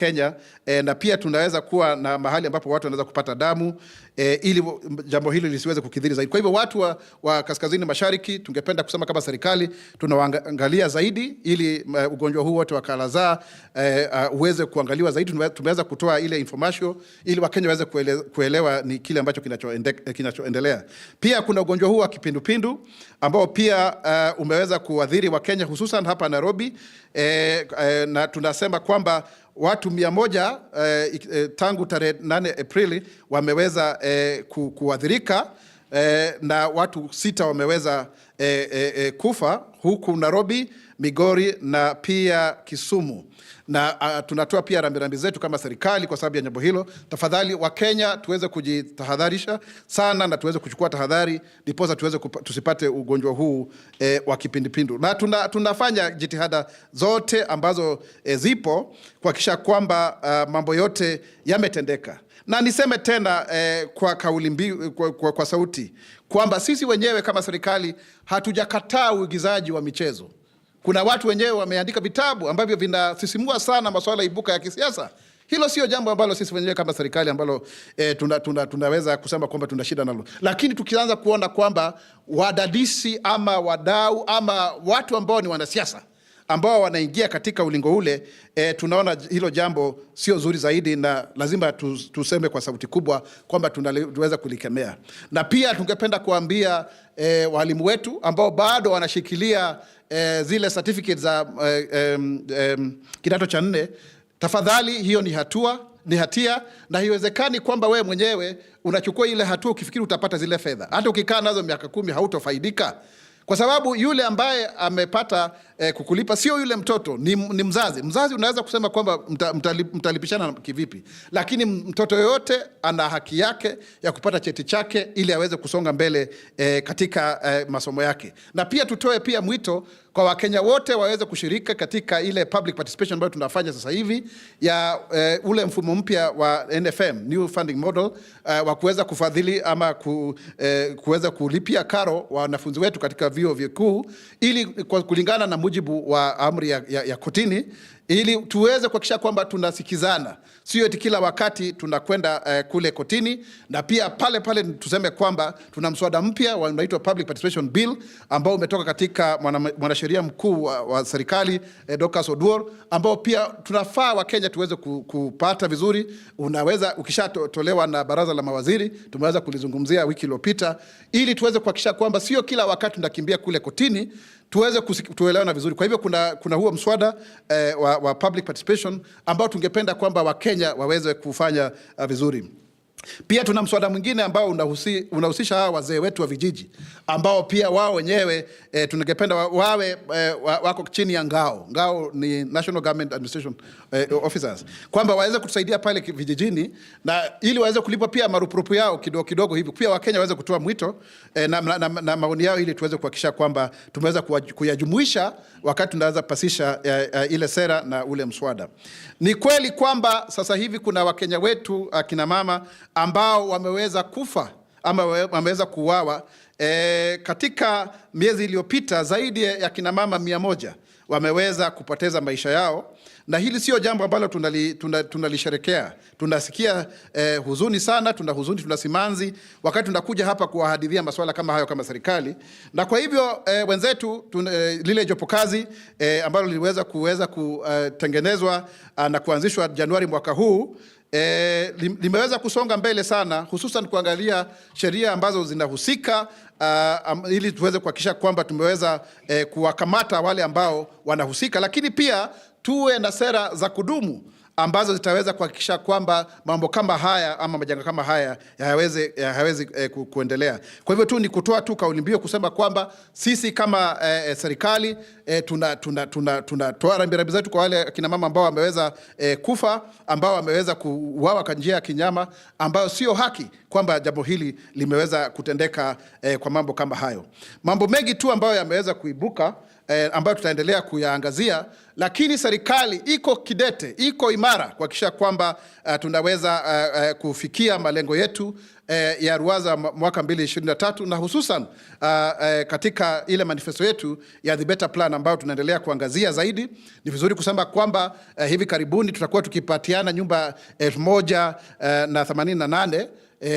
Kenya, na pia tunaweza kuwa na mahali ambapo watu wanaweza kupata damu ili jambo hili lisiweze kukithiri zaidi. Kwa hivyo watu wa kaskazini mashariki tungependa kusema kama serikali tunawaangalia zaidi ili ugonjwa huu wote wa kalazaa uweze kuangaliwa zaidi. Tumeweza kutoa ile information ili Wakenya waweze kuelewa ni kile ambacho kinachoendelea. Pia kuna ugonjwa huu wa kipindupindu ambao pia umeweza kuadhiri Wakenya hususan hapa Nairobi, na tunasema kwamba watu 100 tangu tarehe 8 Aprili wameweza kuadhirika, na watu 6 wameweza kufa huku Nairobi, Migori na pia Kisumu. Na tunatoa pia rambirambi zetu kama serikali kwa sababu ya jambo hilo. Tafadhali wa Kenya tuweze kujitahadharisha sana na tuweze kuchukua tahadhari ndiposa tusipate ugonjwa huu wa kipindupindu. Na tunafanya jitihada zote ambazo zipo kuhakikisha kwamba mambo yote yametendeka. Na niseme tena kwa kauli mbiu, kwa sauti kwamba sisi wenyewe kama serikali hatujakataa uigizaji wa michezo. Kuna watu wenyewe wameandika vitabu ambavyo vinasisimua sana masuala ibuka ya kisiasa. Hilo sio jambo ambalo sisi wenyewe kama serikali ambalo tunaweza kusema kwamba tuna shida nalo. Lakini tukianza kuona kwamba wadadisi ama wadau ama watu ambao ni wanasiasa ambao wanaingia katika ulingo ule, tunaona hilo jambo sio zuri zaidi, na lazima tuseme kwa sauti kubwa kwamba tunaweza kulikemea. Na pia tungependa kuambia walimu wetu ambao bado wanashikilia zile certificates za kidato cha 4, tafadhali hiyo ni hatia, na haiwezekani kwamba wewe mwenyewe unachukua ile hatua ukifikiri utapata zile fedha. Hata ukikaa nazo miaka 10 hautofaidika. Kwa sababu yule ambaye amepata kukulipa sio yule mtoto, ni mzazi. Mzazi unaweza kusema kwamba mtalipishana kivipi, lakini mtoto yote ana haki yake ya kupata cheti chake ili aweze kusonga mbele katika masomo yake. Na pia tutoe pia mwito kwa Wakenya wote waweze kushirika katika ile public participation ambayo tunafanya sasa hivi ya ule mfumo mpya wa NFM, new funding model, wa kuweza kufadhili ama kuweza kulipia karo wanafunzi wetu katika vyuo vikuu, ili kulingana na mujibu wa amri ya kotini, ili tuweze kuhakikisha kwamba tunasikizana, sio eti kila wakati tunakwenda kule kotini. Na pia pale tuseme kwamba tuna mswada mpya unaitwa Public Participation Bill ambao umetoka katika mwanasheria mkuu wa serikali Dr. Oduor, ambao pia tunafaa wa Kenya tuweze kupata vizuri. Unaweza ukishatolewa na baraza la mawaziri, tumeweza kulizungumzia wiki iliyopita, ili tuweze kuhakikisha kwamba sio kila wakati tunakimbia kule kotini, tuweze tuelewana vizuri. Kwa hivyo kuna huo mswada wa public participation ambao tungependa kwamba Wakenya waweze kufanya vizuri. Pia tuna mswada mwingine ambao unahusisha hawa wazee wetu wa vijiji ambao pia wao wenyewe tungependa wawe wako chini ya ngao. Ngao ni National Government Administration Officers, kwamba waweze kutusaidia pale vijijini, na ili waweze kulipa pia marupurupu yao kidogo kidogo hivi. Pia Wakenya waweze kutoa mwito na maoni yao, ili tuweze kuhakikisha kwamba tumeweza kuyajumuisha wakati tunaweza pasisha ile sera na ule mswada. Ni kweli kwamba sasa hivi kuna Wakenya wetu akina mama ambao wameweza kufa ama wameweza kuuawa. Katika miezi iliyopita zaidi ya kina mama 100 wameweza kupoteza maisha yao, na hili sio jambo ambalo tunalisherekea. Tunasikia huzuni sana, tuna simanzi wakati tunakuja hapa kuwahadithia masuala kama hayo kama serikali. Na kwa hivyo wenzetu lile jopo kazi ambalo liliweza kutengenezwa na kuanzishwa Januari mwaka huu, limeweza kusonga mbele sana, hususan kuangalia sheria ambazo zinahusika ili tuweze kuhakikisha kwamba tumeweza kuwakamata wale ambao wanahusika, lakini pia tuwe na sera za kudumu ambazo zitaweza kuhakikisha kwamba mambo kama haya ama majanga kama haya hayawezi kuendelea. Kwa hivyo ni kutoa kauli mbiu kusema kwamba sisi kama serikali tunatoa rambirambi zetu kwa wale kina mama ambao wameweza kufa, ambao wameweza kuuawa kwa njia ya kinyama, ambayo sio haki, kwamba jambo hili limeweza kutendeka kwa mambo kama hayo. Mambo mengi tu ambayo yameweza kuibuka ambayo tutaendelea kuyaangazia, lakini serikali iko kidete, iko imara kuhakikisha kwamba tunaweza kufikia malengo yetu ya ruwaza mwaka 2023 na hususan katika ile manifesto yetu ya The Better Plan ambayo tunaendelea kuangazia zaidi. Ni vizuri kusema kwamba hivi karibuni tutakuwa tukipatiana nyumba 1088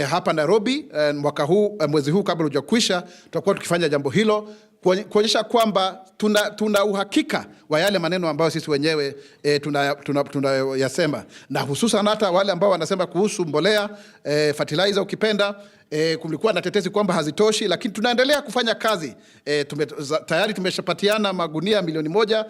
hapa Nairobi. Mwaka huu, mwezi huu kabla hujakwisha, tutakuwa tukifanya jambo hilo kuonyesha kwamba tuna uhakika wa yale maneno ambayo sisi wenyewe tunayasema, na hususan hata wale ambao wanasema kuhusu mbolea, fertilizer ukipenda, kulikuwa na tetesi kwamba hazitoshi, lakini tunaendelea kufanya kazi. Tayari tumeshapatiana magunia 1,000,000,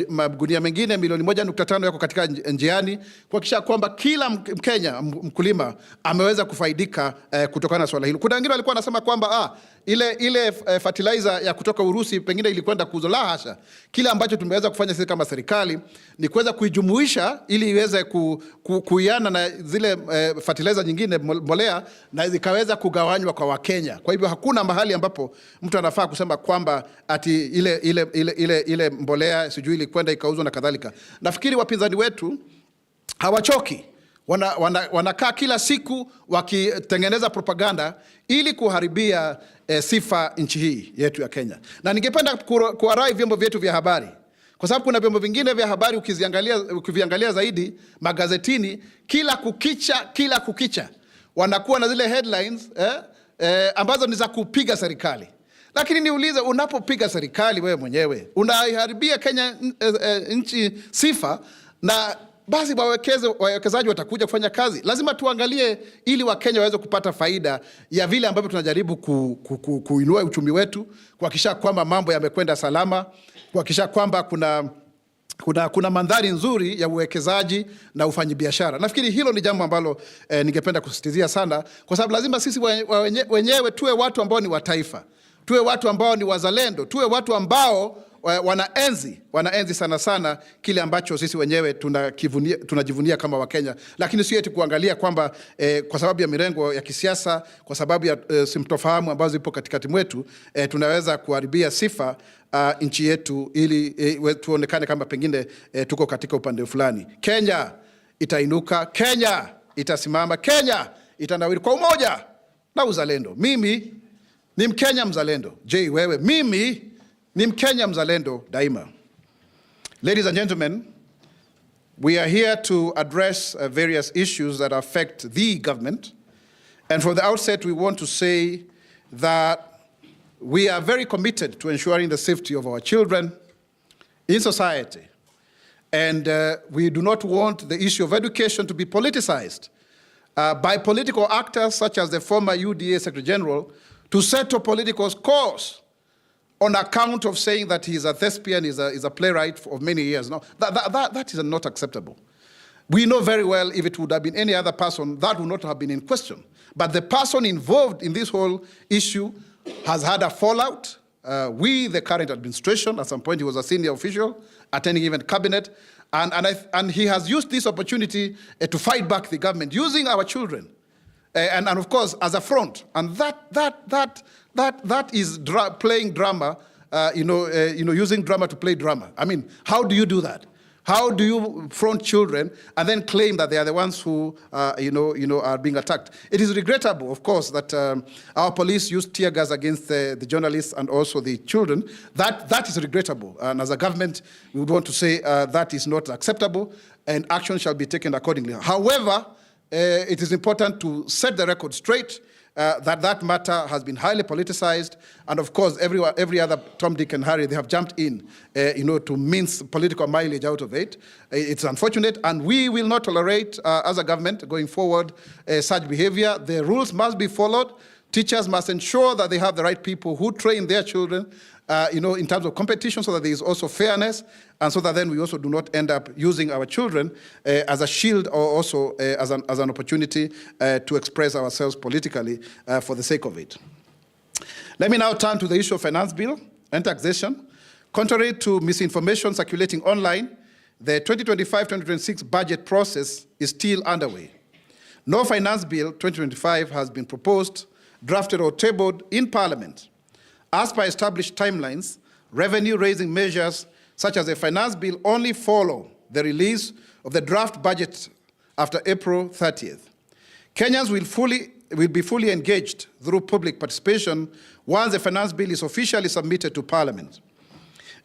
magunia mengine 1.5 yako katika njiani, kuhakikisha kwamba kila Mkenya mkulima ameweza kufaidika kutokana na swala hilo. Kuna wengine walikuwa wanasema kwamba ile fertilizer ya kutoka Urusi pengine ilikwenda kuuzwa. La hasha. Kile ambacho tumeweza kufanya sisi kama serikali ni kuweza kuijumuisha ili iweze kuiana na zile fertilizer nyingine, mbolea, na zikaweza kugawanywa kwa Wakenya. Kwa hivyo hakuna mahali ambapo mtu anafaa kusema kwamba ati ile mbolea sijui ilikwenda ikauzwa na kadhalika. Nafikiri wapinzani wetu hawachoki. Wanakaa kila siku wakitengeneza propaganda ili kuharibia sifa nchi hii yetu ya Kenya. Na ningependa kuwarai vyombo vyetu vya habari, kwa sababu kuna vyombo vingine vya habari ukiviangalia zaidi magazetini, kila kukicha wanakuwa na zile headlines ambazo ni za kupiga serikali. Lakini niulize, unapopiga serikali wewe mwenyewe unaiharibia Kenya nchi sifa, na basi wawekezaji watakuja kufanya kazi. Lazima tuangalie ili Wakenya waweze kupata faida ya vile ambavyo tunajaribu kuinua uchumi wetu, kuhakikisha kwamba mambo yamekwenda salama, kuhakikisha kwamba kuna mandhari nzuri ya uwekezaji na ufanyabiashara. Nafikiri hilo ni jambo ambalo ningependa kusisitizia sana, kwa sababu lazima sisi wenyewe tuwe watu ambao ni wa taifa, tuwe watu ambao ni wazalendo, tuwe watu ambao wanaenzi sana kile ambacho sisi wenyewe tunajivunia kama Wakenya. Lakini sio eti kuangalia kwamba kwa sababu ya mirengo ya kisiasa, kwa sababu ya simtofahamu ambazo zipo katikati mwetu, tunaweza kuharibia sifa nchi yetu ili tuonekane kama pengine tuko katika upande fulani. Kenya itainuka, Kenya itasimama, Kenya itanawiri kwa umoja na uzalendo. Mimi ni Mkenya mzalendo. Je, wewe? Mimi ni Mkenya mzalendo daima. Ladies and gentlemen, we are here to address various issues that affect the government. And from the outset, we want to say that we are very committed to ensuring the safety of our children in society. And we do not want the issue of education to be politicized by political actors such as the former UDA Secretary General to settle political scores on account of saying that he's a thespian, is a playwright of many years. No, that is not acceptable. We know very well if it would have been any other person, that would not have been in question. But the person involved in this whole issue has had a fallout with the current administration. At some point, he was a senior official, attending even cabinet, and he has used this opportunity to fight back the government, using our children, and of course as a front. And that is playing drama, using drama to play drama. I mean, how do you do that? How do you front children and then claim that they are the ones who, are being attacked? It is regrettable, of course, that our police used tear gas against the journalists and also the children. That is regrettable. And as a government, we would want to say that is not acceptable, and action shall be taken accordingly. However, it is important to set the record straight. That matter has been highly politicized, and of course every other Tom, Dick and Harry, they have jumped in to mince political mileage out of it. It's unfortunate, and we will not tolerate as a government going forward such behavior. The rules must be followed. Teachers must ensure that they have the right people who train their children in terms of competition, so that there is also fairness, and so that then we also do not end up using our children as a shield, or also as an opportunity to express ourselves politically for the sake of it. Let me now turn to the issue of finance bill and taxation. Contrary to misinformation circulating online, the 2025-2026 budget process is still underway. No finance bill 2025 has been proposed, drafted or tabled in Parliament. As per established timelines, revenue-raising measures such as a finance bill only follow the release of the draft budget after April 30th. Kenyans will be fully engaged through public participation once the finance bill is officially submitted to Parliament.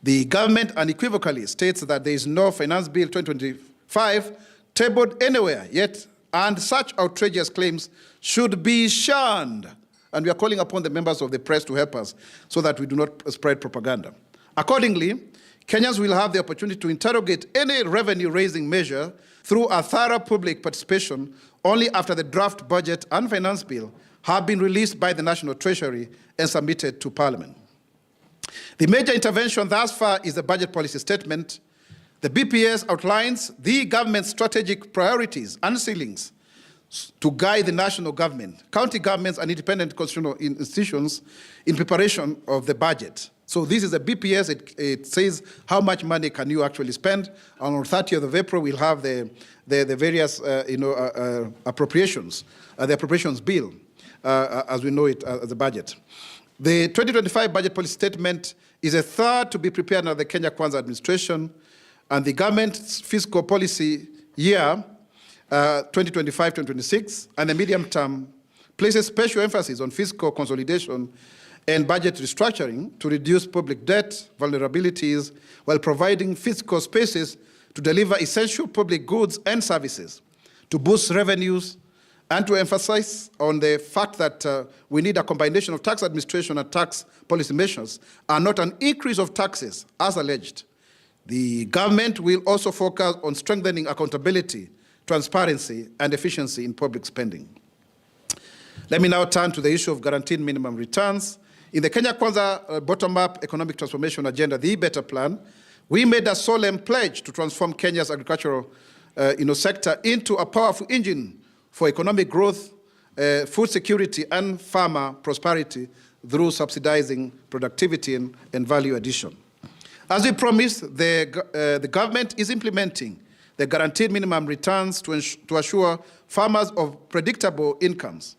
The government unequivocally states that there is no finance bill 2025 tabled anywhere yet, and such outrageous claims should be shunned. And we are calling upon the members of the press to help us so that we do not spread propaganda. Accordingly, Kenyans will have the opportunity to interrogate any revenue-raising measure through a thorough public participation only after the draft budget and finance bill have been released by the National Treasury and submitted to Parliament. The major intervention thus far is the budget policy statement. The BPS outlines the government's strategic priorities and ceilings to guide the national government, county governments, and independent constitutional institutions in preparation of the budget. So this is a BPS. It says how much money can you actually spend. And on 30th of April, we'll have the various appropriations, the appropriations bill, as we know it as the budget. The 2025 budget policy statement is a third to be prepared under the Kenya Kwanza administration, and the government's fiscal policy year 2025-2026 and the medium term places special emphasis on fiscal consolidation and budget restructuring to reduce public debt vulnerabilities while providing fiscal spaces to deliver essential public goods and services, to boost revenues, and to emphasize on the fact that we need a combination of tax administration and tax policy measures and not an increase of taxes as alleged. The government will also focus on strengthening accountability, transparency, and efficiency in public spending. Let me now turn to the issue of guaranteed minimum returns. In the Kenya Kwanza bottom-up economic transformation agenda, the Better Plan, we made a solemn pledge to transform Kenya's agricultural sector into a powerful engine for economic growth, food security, and farmer prosperity through subsidizing productivity and value addition. As we promised, the government is implementing the guaranteed minimum returns to assure farmers of predictable incomes.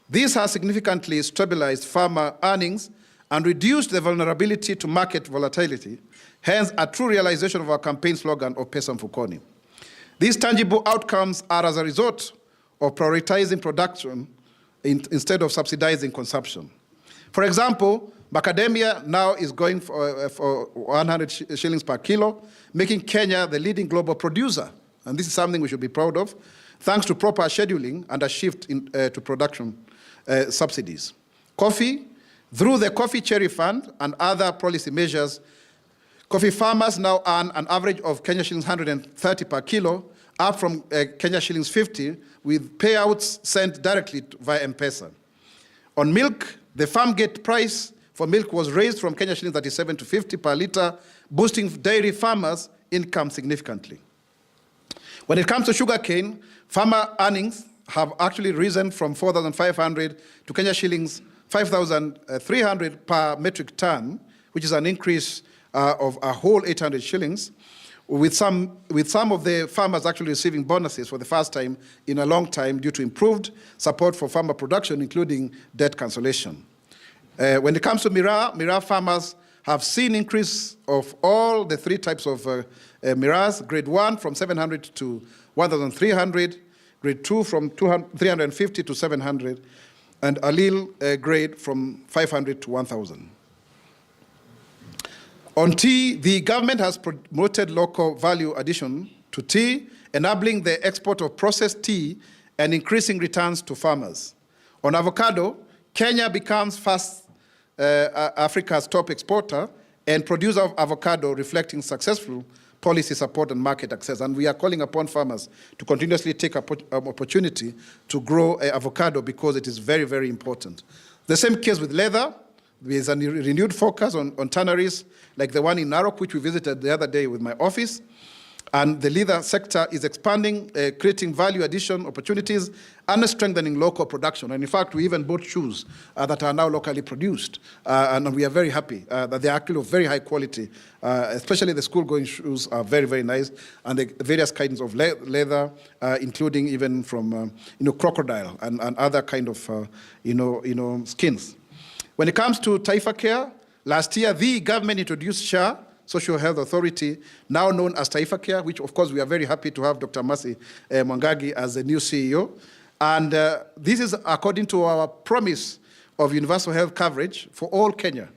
This has significantly stabilized farmer earnings and reduced the vulnerability to market volatility, hence a true realization of our campaign slogan of Pesa Mfukoni. These tangible outcomes are as a result of prioritizing production instead of subsidizing consumption. For example, macadamia now is going for 100 shillings per kilo, making Kenya the leading global producer. And this is something we should be proud of, thanks to proper scheduling and a shift to production subsidies. Coffee, through the Coffee Cherry Fund and other policy measures, coffee farmers now earn an average of Kenya shillings 130 per kilo, up from Kenya shillings 50, with payouts sent directly via M-Pesa. On milk, the farm gate price for milk was raised from Kenya shillings 37 to 50 per litre, boosting dairy farmers' income significantly. When it comes to sugarcane, farmer earnings have actually risen from 4,500 to Kenya shillings 5,300 per metric ton, which is an increase of a whole 800 shillings, with some of the farmers actually receiving bonuses for the first time in a long time due to improved support for farmer production, including debt cancellation. When it comes to Miraa farmers have seen increase of all the three types of Miraas, grade 1 from 700 to 1,300, grade 2 from 350 to 700, and Alil grade from 500 to 1,000. On tea, the government has promoted local value addition to tea, enabling the export of processed tea and increasing returns to farmers. On avocado, Kenya becomes Africa's top exporter and producer of avocado, reflecting successful policy support and market access. And we are calling upon farmers to continuously take an opportunity to grow avocado because it is very, very important. The same case with leather. There is a renewed focus on tanneries, like the one in Narok, which we visited the other day with my office. And the leather sector is expanding, creating value addition opportunities, and strengthening local production. And in fact, we even bought shoes that are now locally produced. And we are very happy that they are actually of very high quality, especially the school-going shoes are very, very nice. And the various kinds of leather, including even from crocodile and other kind of skins. When it comes to Taifa Care, Last year, the government introduced SHA, Social Health Authority, now known as Taifa Care, which of course we are very happy to have Dr. Mercy Mwangangi as the new CEO. And this is according to our promise of universal health coverage for all Kenya.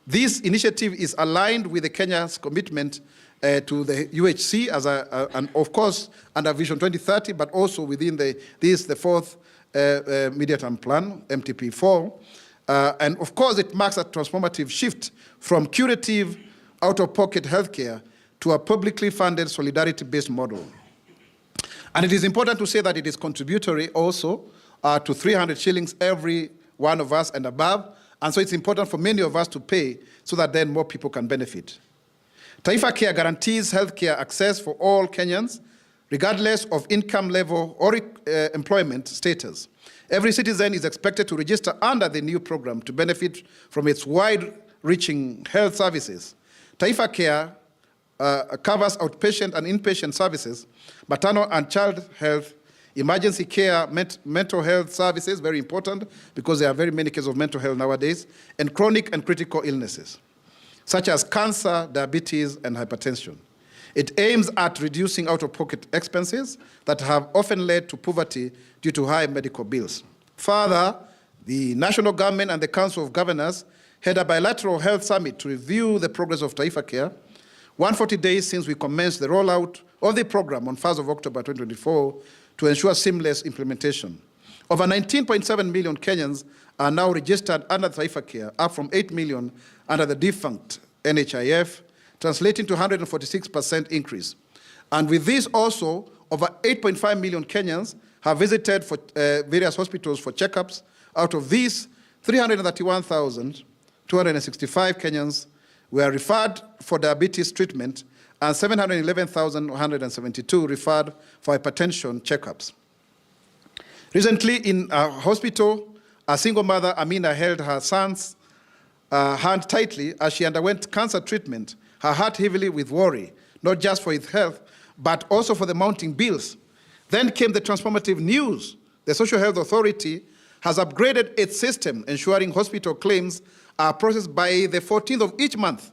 This initiative is aligned with the Kenya's commitment to the UHC as and of course under Vision 2030, but also within the fourth medium-term plan, MTP4. And of course, it marks a transformative shift from curative, out-of-pocket healthcare to a publicly funded, solidarity-based model. And it is important to say that it is contributory also to 300 shillings every one of us and above. And so it's important for many of us to pay so that then more people can benefit. Taifa Care guarantees healthcare access for all Kenyans, regardless of income level or employment status. Every citizen is expected to register under the new program to benefit from its wide-reaching health services. Taifa Care covers outpatient and inpatient services, maternal and child health, emergency care, mental health services, very important because there are very many cases of mental health nowadays, and chronic and critical illnesses, such as cancer, diabetes, and hypertension. It aims at reducing out-of-pocket expenses that have often led to poverty due to high medical bills. Further, the national government and the Council of Governors had a bilateral health summit to review the progress of Taifa Care, 140 days since we commenced the rollout of the program on 1st of October 2024 to ensure seamless implementation. Over 19.7 million Kenyans are now registered under Taifa Care, up from 8 million under the defunct NHIF, translating to 146% increase. And with this also, over 8.5 million Kenyans have visited for various hospitals for checkups. Out of these, 331,265 Kenyans were referred for diabetes treatment and 711,172 referred for hypertension checkups. Recently, in a hospital, a single mother, Amina, held her son's hand tightly as she underwent cancer treatment, her heart heavily with worry, not just for his health, but also for the mounting bills. Then came the transformative news. The Social Health Authority has upgraded its system, ensuring hospital claims are processed by the 14th of each month,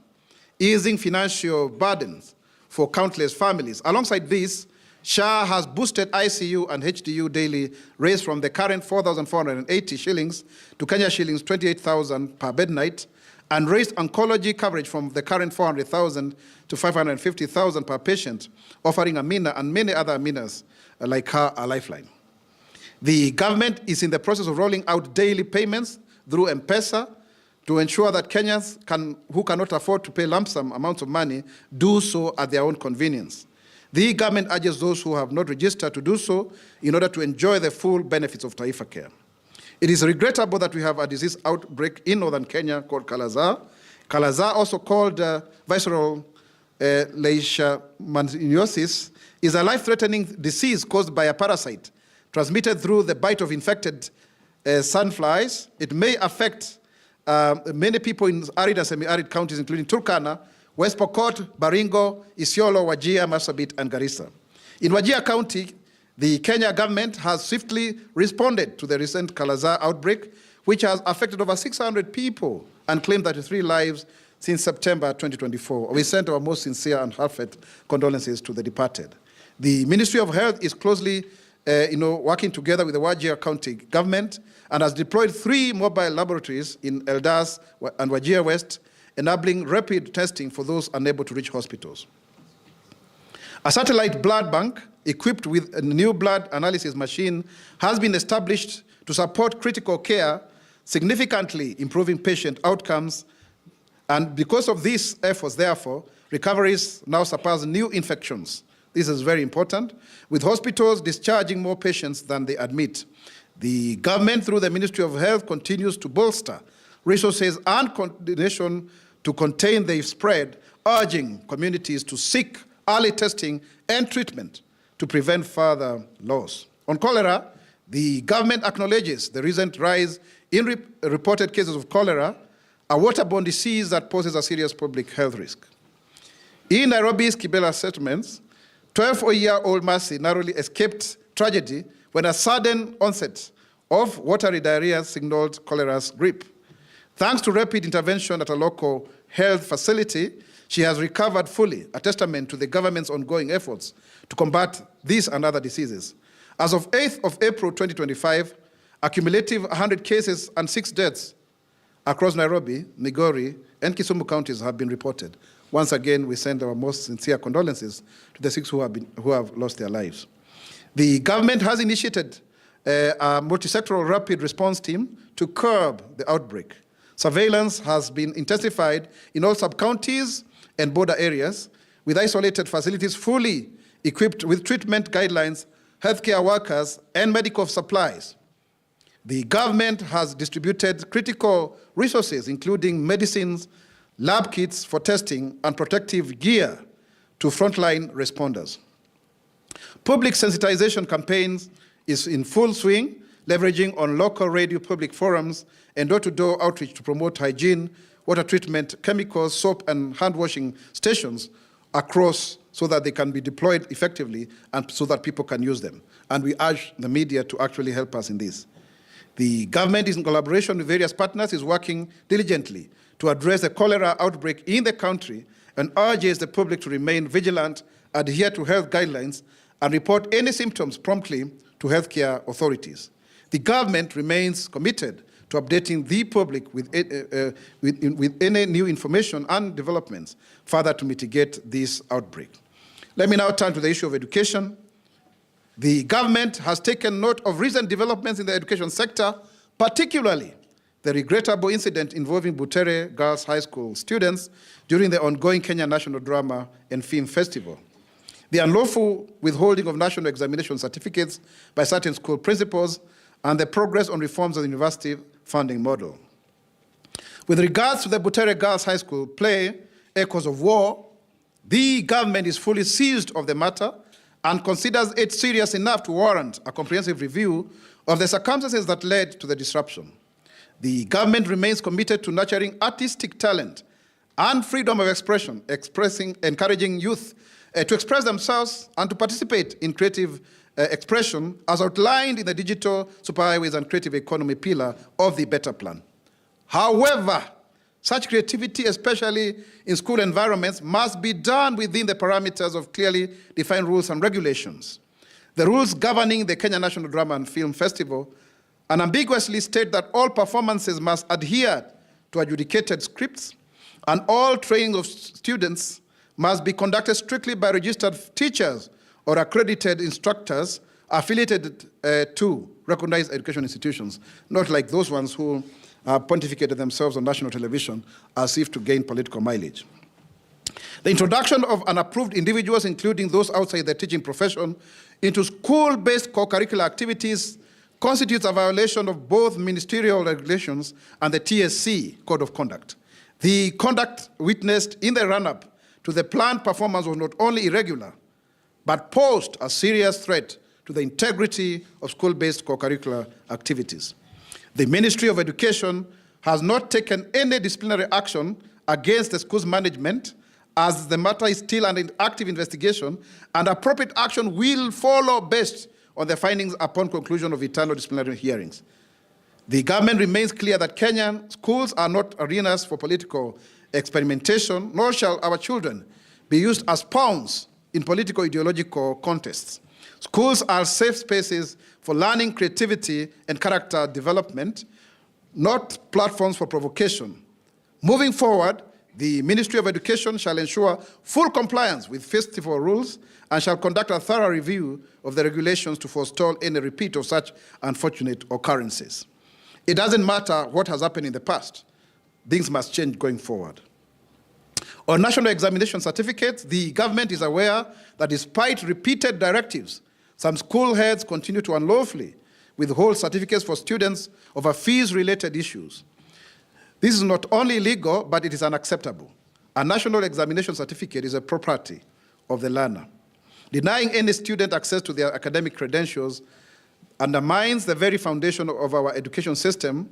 easing financial burdens for countless families. Alongside this, SHA has boosted ICU and HDU daily rates from the current 4,480 shillings to Kenya shillings 28,000 per bed night, and raised oncology coverage from the current 400,000 to 550,000 per patient, offering Amina and many other Aminas like her a lifeline. The government is in the process of rolling out daily payments through M-Pesa to ensure that Kenyans who cannot afford to pay lump sum amounts of money do so at their own convenience. The government urges those who have not registered to do so in order to enjoy the full benefits of Taifa Care. It is regrettable that we have a disease outbreak in northern Kenya called Kala-Azar. Kala-Azar, also called visceral leishmaniasis, is a life-threatening disease caused by a parasite transmitted through the bite of infected sandflies. It may affect many people in arid and semi-arid counties, including Turkana, West Pokot, Baringo, Isiolo, Wajir, Marsabit, and Garissa. In Wajir County, the Kenya government has swiftly responded to the recent Kala-Azar outbreak, which has affected over 600 people and claimed 33 lives since September 2024. We send our most sincere and heartfelt condolences to the departed. The Ministry of Health is closely working together with the Wajir County government and has deployed 3 mobile laboratories in Eldas and Wajir West, enabling rapid testing for those unable to reach hospitals. A satellite blood bank equipped with a new blood analysis machine has been established to support critical care, significantly improving patient outcomes. And because of these efforts, therefore, recoveries now surpass new infections. This is very important, with hospitals discharging more patients than they admit. The government, through the Ministry of Health, continues to bolster resources and coordination to contain the spread, urging communities to seek early testing and treatment to prevent further loss. On cholera, the government acknowledges the recent rise in reported cases of cholera, a waterborne disease that poses a serious public health risk. In Nairobi's Kibera settlements, 12-year-old Mercy narrowly escaped tragedy when a sudden onset of watery diarrhea signaled cholera's grip. Thanks to rapid intervention at a local health facility, she has recovered fully, a testament to the government's ongoing efforts to combat these and other diseases. As of 8th of April 2025, a cumulative 100 cases and 6 deaths across Nairobi, Migori, and Kisumu counties have been reported. Once again, we send our most sincere condolences to the 6 who have lost their lives. The government has initiated a multi-sectoral rapid response team to curb the outbreak. Surveillance has been intensified in all sub-counties and border areas, with isolated facilities fully equipped with treatment guidelines, healthcare workers, and medical supplies. The government has distributed critical resources, including medicines, lab kits for testing, and protective gear to frontline responders. Public sensitization campaigns is in full swing, leveraging on local radio public forums and door-to-door outreach to promote hygiene, water treatment, chemicals, soap, and hand-washing stations across so that they can be deployed effectively and so that people can use them. And we urge the media to actually help us in this. The government, in collaboration with various partners, is working diligently to address the cholera outbreak in the country and urges the public to remain vigilant, adhere to health guidelines, and report any symptoms promptly to healthcare authorities. The government remains committed to updating the public with any new information and developments further to mitigate this outbreak. Let me now turn to the issue of education. The government has taken note of recent developments in the education sector, particularly the regrettable incident involving Butere Girls High School students during the ongoing Kenya National Drama and Film Festival, the unlawful withholding of national examination certificates by certain school principals, and the progress on reforms of the university funding model. With regards to the Butere Girls High School play, Echoes of War, the government is fully seized of the matter and considers it serious enough to warrant a comprehensive review of the circumstances that led to the disruption. The government remains committed to nurturing artistic talent and freedom of expression, encouraging youth to express themselves and to participate in creative expression as outlined in the Digital Superhighways and Creative Economy pillar of the Better Plan. However, such creativity, especially in school environments, must be done within the parameters of clearly defined rules and regulations. The rules governing the Kenya National Drama and Film Festival unambiguously state that all performances must adhere to adjudicated scripts, and all training of students must be conducted strictly by registered teachers or accredited instructors affiliated to recognized education institutions, not like those ones who pontificated themselves on national television as if to gain political mileage. The introduction of unapproved individuals, including those outside the teaching profession, into school-based co-curricular activities constitutes a violation of both ministerial regulations and the TSC Code of Conduct. The conduct witnessed in the run-up to the planned performance was not only irregular, but posed a serious threat to the integrity of school-based co-curricular activities. The Ministry of Education has not taken any disciplinary action against the school's management, as the matter is still under active investigation, and appropriate action will follow based on the findings upon conclusion of internal disciplinary hearings. The government remains clear that Kenyan schools are not arenas for political experimentation, nor shall our children be used as pawns in political ideological contests. Schools are safe spaces for learning, creativity, and character development, not platforms for provocation. Moving forward, the Ministry of Education shall ensure full compliance with festival rules and shall conduct a thorough review of the regulations to forestall any repeat of such unfortunate occurrences. It doesn't matter what has happened in the past. Things must change going forward. On national examination certificates, the government is aware that despite repeated directives, some school heads continue to unlawfully withhold certificates for students over fees-related issues. This is not only illegal, but it is unacceptable. A national examination certificate is a property of the learner. Denying any student access to their academic credentials undermines the very foundation of our education system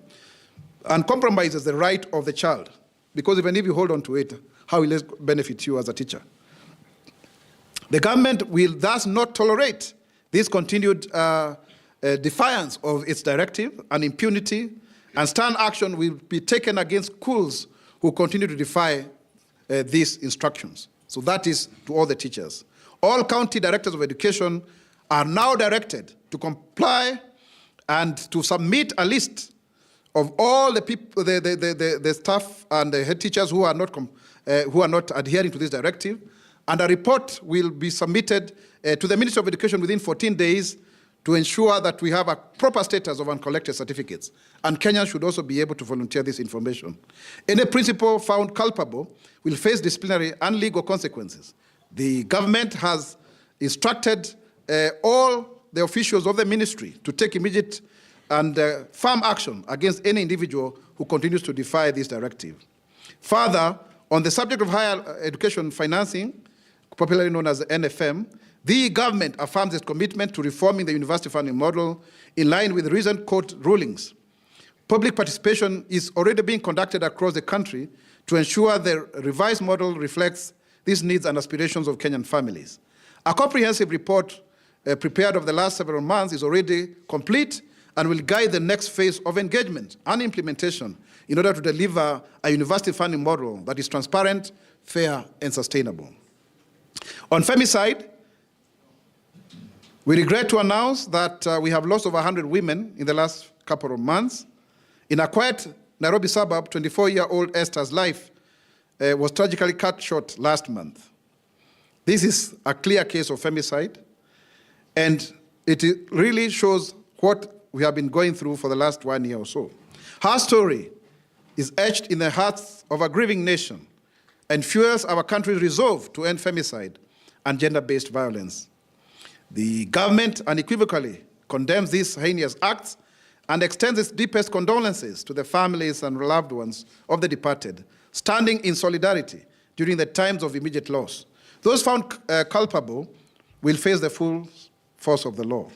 and compromises the right of the child. Because even if you hold on to it, how will it benefit you as a teacher? The government will thus not tolerate this continued defiance of its directive and impunity, and stern action will be taken against schools who continue to defy these instructions. So that is to all the teachers. All county directors of education are now directed to comply and to submit a list of all the people, the staff and the head teachers who are not adhering to this directive, and a report will be submitted to the Ministry of Education within 14 days to ensure that we have a proper status of uncollected certificates. And Kenyans should also be able to volunteer this information. Any principal found culpable will face disciplinary and legal consequences. The government has instructed all the officials of the ministry to take immediate and firm action against any individual who continues to defy this directive. Further, on the subject of higher education financing, popularly known as the NFM, the government affirms its commitment to reforming the university funding model in line with recent court rulings. Public participation is already being conducted across the country to ensure the revised model reflects these needs and aspirations of Kenyan families. A comprehensive report prepared over the last several months is already complete and will guide the next phase of engagement and implementation in order to deliver a university funding model that is transparent, fair, and sustainable. On femicide, we regret to announce that we have lost over 100 women in the last couple of months. In a quiet Nairobi suburb, 24-year-old Esther's life was tragically cut short last month. This is a clear case of femicide, and it really shows what we have been going through for the last 1 year or so. Her story is etched in the hearts of a grieving nation and fuels our country's resolve to end femicide and gender-based violence. The government unequivocally condemns these heinous acts and extends its deepest condolences to the families and loved ones of the departed, standing in solidarity during the times of immediate loss. Those found culpable will face the full force of the law.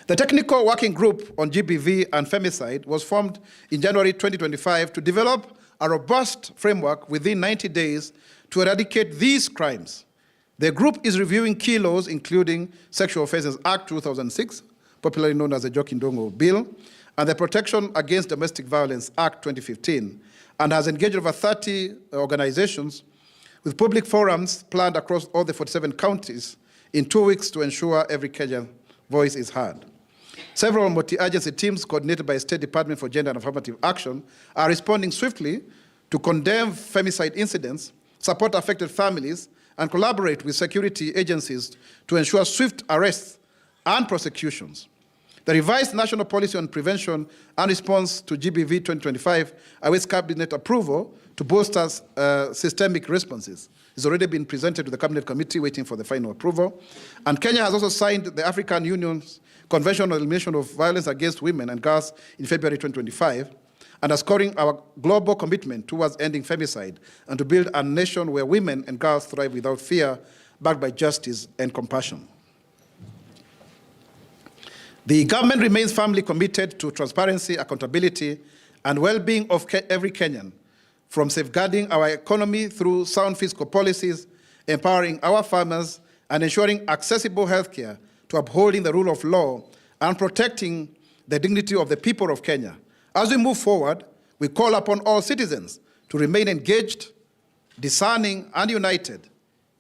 The Technical Working Group on GBV and Femicide was formed in January 2025 to develop a robust framework within 90 days to eradicate these crimes. The group is reviewing key laws, including Sexual Offences Act 2006, popularly known as the Jokindongo Bill, and the Protection Against Domestic Violence Act 2015, and has engaged over 30 organizations with public forums planned across all the 47 counties in 2 weeks to ensure every Kenyan voice is heard. Several multi-agency teams coordinated by State Department for Gender and Affirmative Action are responding swiftly to condemn femicide incidents, support affected families, and collaborate with security agencies to ensure swift arrests and prosecutions. The revised National Policy on Prevention and Response to GBV 2025 awaits Cabinet approval to bolster systemic responses. It's already been presented to the Cabinet Committee, waiting for the final approval. And Kenya has also signed the African Union's Convention on Elimination of Violence Against Women and Girls in February 2025, and are scoring our global commitment towards ending femicide and to build a nation where women and girls thrive without fear, backed by justice and compassion. The government remains firmly committed to transparency, accountability, and well-being of every Kenyan, from safeguarding our economy through sound fiscal policies, empowering our farmers, and ensuring accessible healthcare, to upholding the rule of law and protecting the dignity of the people of Kenya. As we move forward, we call upon all citizens to remain engaged, discerning, and united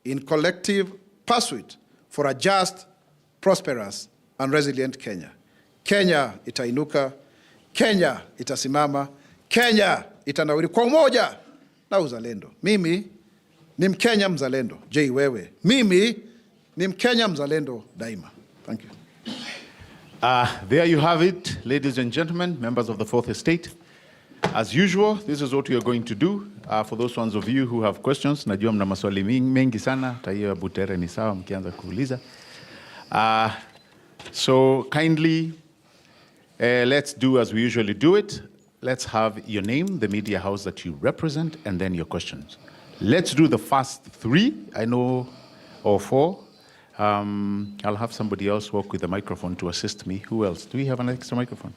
in collective pursuit for a just, prosperous, and resilient Kenya. Kenya itainuka, Kenya itasimama, Kenya itanawiri kwa umoja na uzalendo. Mimi ni Mkenya mzalendo. Je, wewe? Mimi ni Mkenya mzalendo daima. Thank you. There you have it, ladies and gentlemen, members of the Fourth Estate. As usual, this is what we are going to do. For those ones of you who have questions, najua mna maswali mengi sana, taiyo butere ni sawa mkianza kuuliza. So kindly, let's do as we usually do it. Let's have your name, the media house that you represent, and then your questions. Let's do the first three, I know, or four. I'll have somebody else work with the microphone to assist me. Who else? Do we have an extra microphone?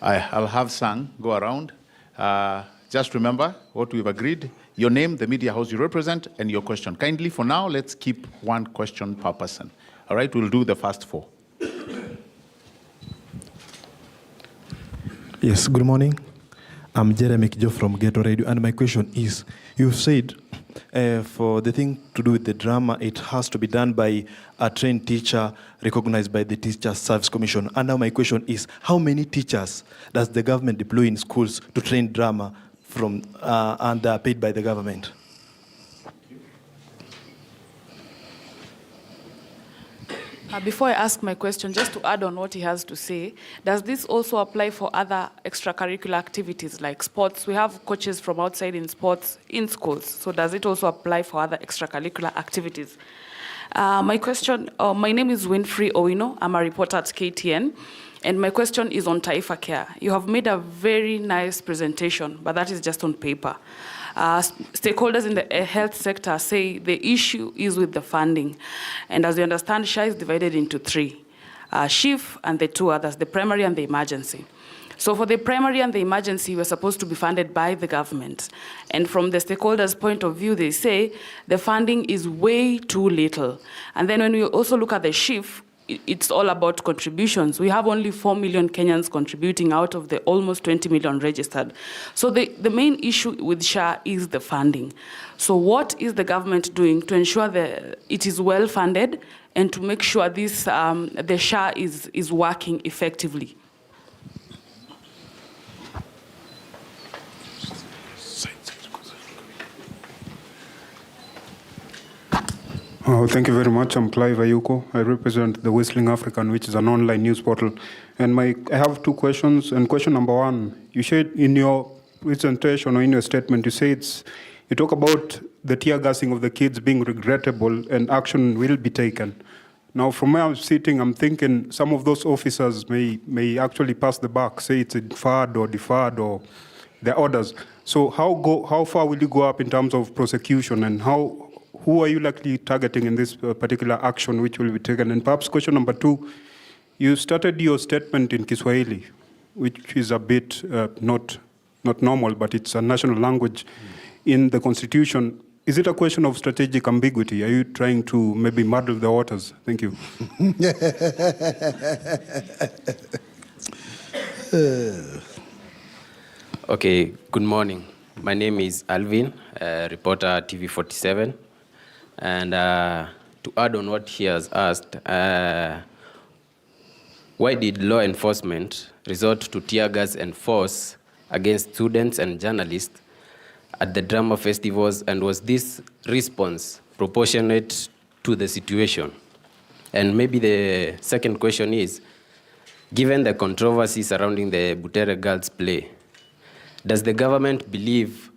I'll have Sang go around. Just remember what we've agreed. Your name, the media house you represent, and your question. Kindly, for now, let's keep one question per person. All right, we'll do the first four. Yes, good morning. I'm Jeremy Kijo from Ghetto Radio, and my question is, you said for the thing to do with the drama, it has to be done by a trained teacher recognized by the Teacher Service Commission. And now my question is, how many teachers does the government deploy in schools to train drama from and paid by the government? Before I ask my question, just to add on what he has to say, does this also apply for other extracurricular activities like sports? We have coaches from outside in sports in schools, so does it also apply for other extracurricular activities? My question, my name is Winfrey Owino. I'm a reporter at KTN, and my question is on Taifa Care. You have made a very nice presentation, but that is just on paper. Stakeholders in the health sector say the issue is with the funding. And as we understand, SHA is divided into three, SHIF and the two others, the primary and the emergency. So for the primary and the emergency, we're supposed to be funded by the government. And from the stakeholders' point of view, they say the funding is way too little. And then when we also look at the SHIF, it's all about contributions. We have only 4 million Kenyans contributing out of the almost 20 million registered. So the main issue with SHA is the funding. So what is the government doing to ensure that it is well funded and to make sure this, the SHA is working effectively? Thank you very much. I'm Clive Ayuko. I represent the Whistling African, which is an online news portal. And I have two questions. And question number one, you said in your presentation or in your statement, you talk about the tear gassing of the kids being regrettable and action will be taken. Now, from where I'm sitting, I'm thinking some of those officers may actually pass the buck, say it's inferred or deferred or their orders. So how far will you go up in terms of prosecution, and who are you likely targeting in this particular action which will be taken? And perhaps question number two, you started your statement in Kiswahili, which is a bit not normal, but it's a national language in the Constitution. Is it a question of strategic ambiguity? Are you trying to maybe muddle the waters? Thank you. Okay, good morning. My name is Alvin, reporter TV47. And to add on what he has asked, why did law enforcement resort to tear gas and force against students and journalists at the drama festivals, and was this response proportionate to the situation? And maybe the second question is, given the controversy surrounding the Butere Girls play, does the government believe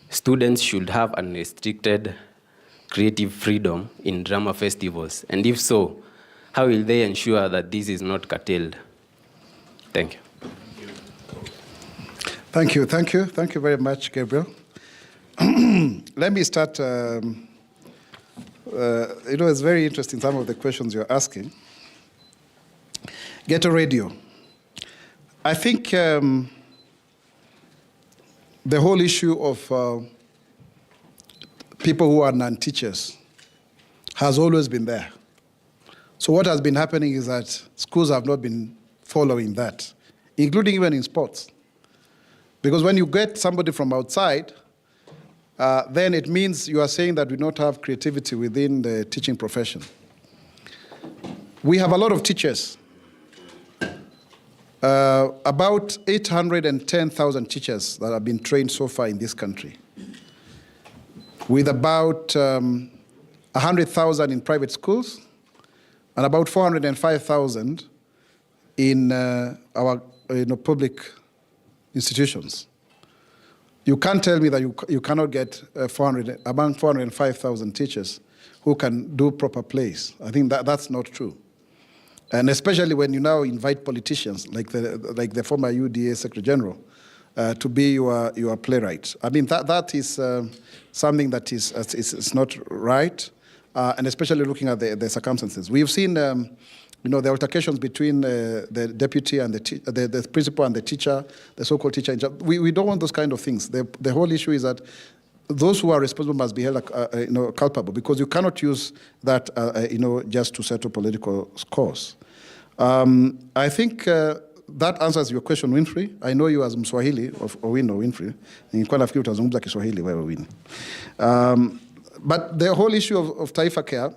students should have unrestricted creative freedom in drama festivals? And if so, how will they ensure that this is not curtailed? Thank you. Thank you. Thank you. Thank you very much, Gabriel. Let me start. It's very interesting, some of the questions you're asking. Ghetto Radio. I think the whole issue of people who are non-teachers has always been there. So what has been happening is that schools have not been following that, including even in sports. Because when you get somebody from outside, then it means you are saying that we don't have creativity within the teaching profession. We have a lot of teachers, about 810,000 teachers that have been trained so far in this country, with about 100,000 in private schools and about 405,000 in our public institutions. You can't tell me that you cannot get among 405,000 teachers who can do proper plays. I think that's not true. And especially when you now invite politicians like the former UDA Secretary General to be your playwright. I mean, that is something that is not right, and especially looking at the circumstances. We've seen the altercations between the deputy and the principal and the teacher, the so-called teacher in charge. We don't want those kind of things. The whole issue is that those who are responsible must be held culpable, because you cannot use that just to settle political scores. I think that answers your question, Winfrey. I know you as Mswahili of Owino Winfrey. Nilikuwa nafikiri utazungumza Kiswahili wewe Winnie. But the whole issue of Taifa Care,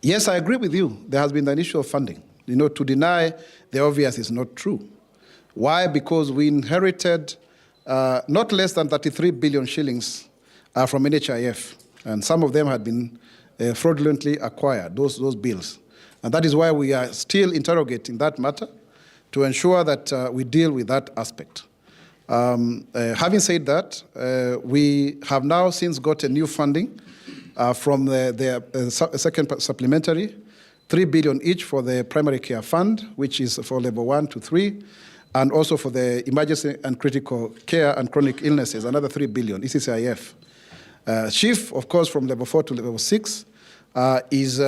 yes, I agree with you. There has been an issue of funding. You know, to deny the obvious is not true. Why? Because we inherited not less than 33 billion shillings from NHIF, and some of them had been fraudulently acquired, those bills. And that is why we are still interrogating that matter to ensure that we deal with that aspect. Having said that, we have now since got a new funding from the second supplementary, 3 billion each for the primary care fund, which is for level 1 to 3, and also for the emergency and critical care and chronic illnesses, another 3 billion, ECCIF. Chief, of course, from level 4 to level 6, is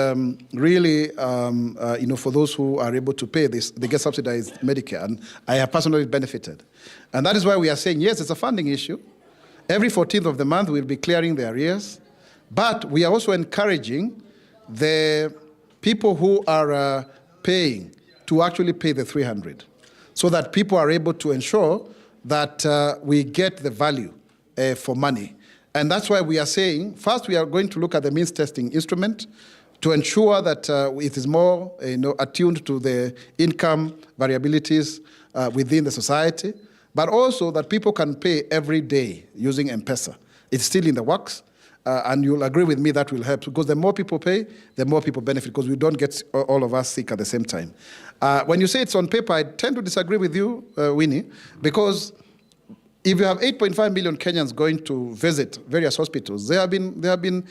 really, you know, for those who are able to pay this, they get subsidized Medicare, and I have personally benefited. And that is why we are saying, yes, it's a funding issue. Every 14th of the month, we'll be clearing the arrears, but we are also encouraging the people who are paying to actually pay the 300, so that people are able to ensure that we get the value for money. And that's why we are saying, first, we are going to look at the means testing instrument to ensure that it is more attuned to the income variabilities within the society, but also that people can pay every day using M-Pesa. It's still in the works, and you'll agree with me that will help, because the more people pay, the more people benefit, because we don't get all of us sick at the same time. When you say it's on paper, I tend to disagree with you, Winnie, because if you have 8.5 million Kenyans going to visit various hospitals, they have been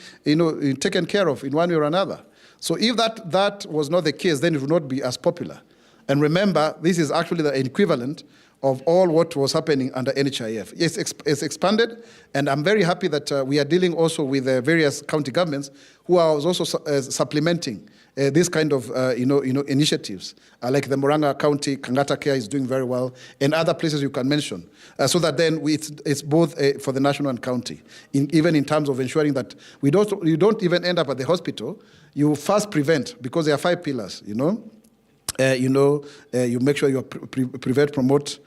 taken care of in one way or another. So if that was not the case, then it would not be as popular. And remember, this is actually the equivalent of all what was happening under NHIF. Yes, it's expanded, and I'm very happy that we are dealing also with various county governments who are also supplementing this kind of initiatives, like the Murang'a County, Kangata Care is doing very well, and other places you can mention, so that then it's both for the national and county, even in terms of ensuring that you don't even end up at the hospital. You first prevent, because there are 5 pillars, you make sure you prevent, promote,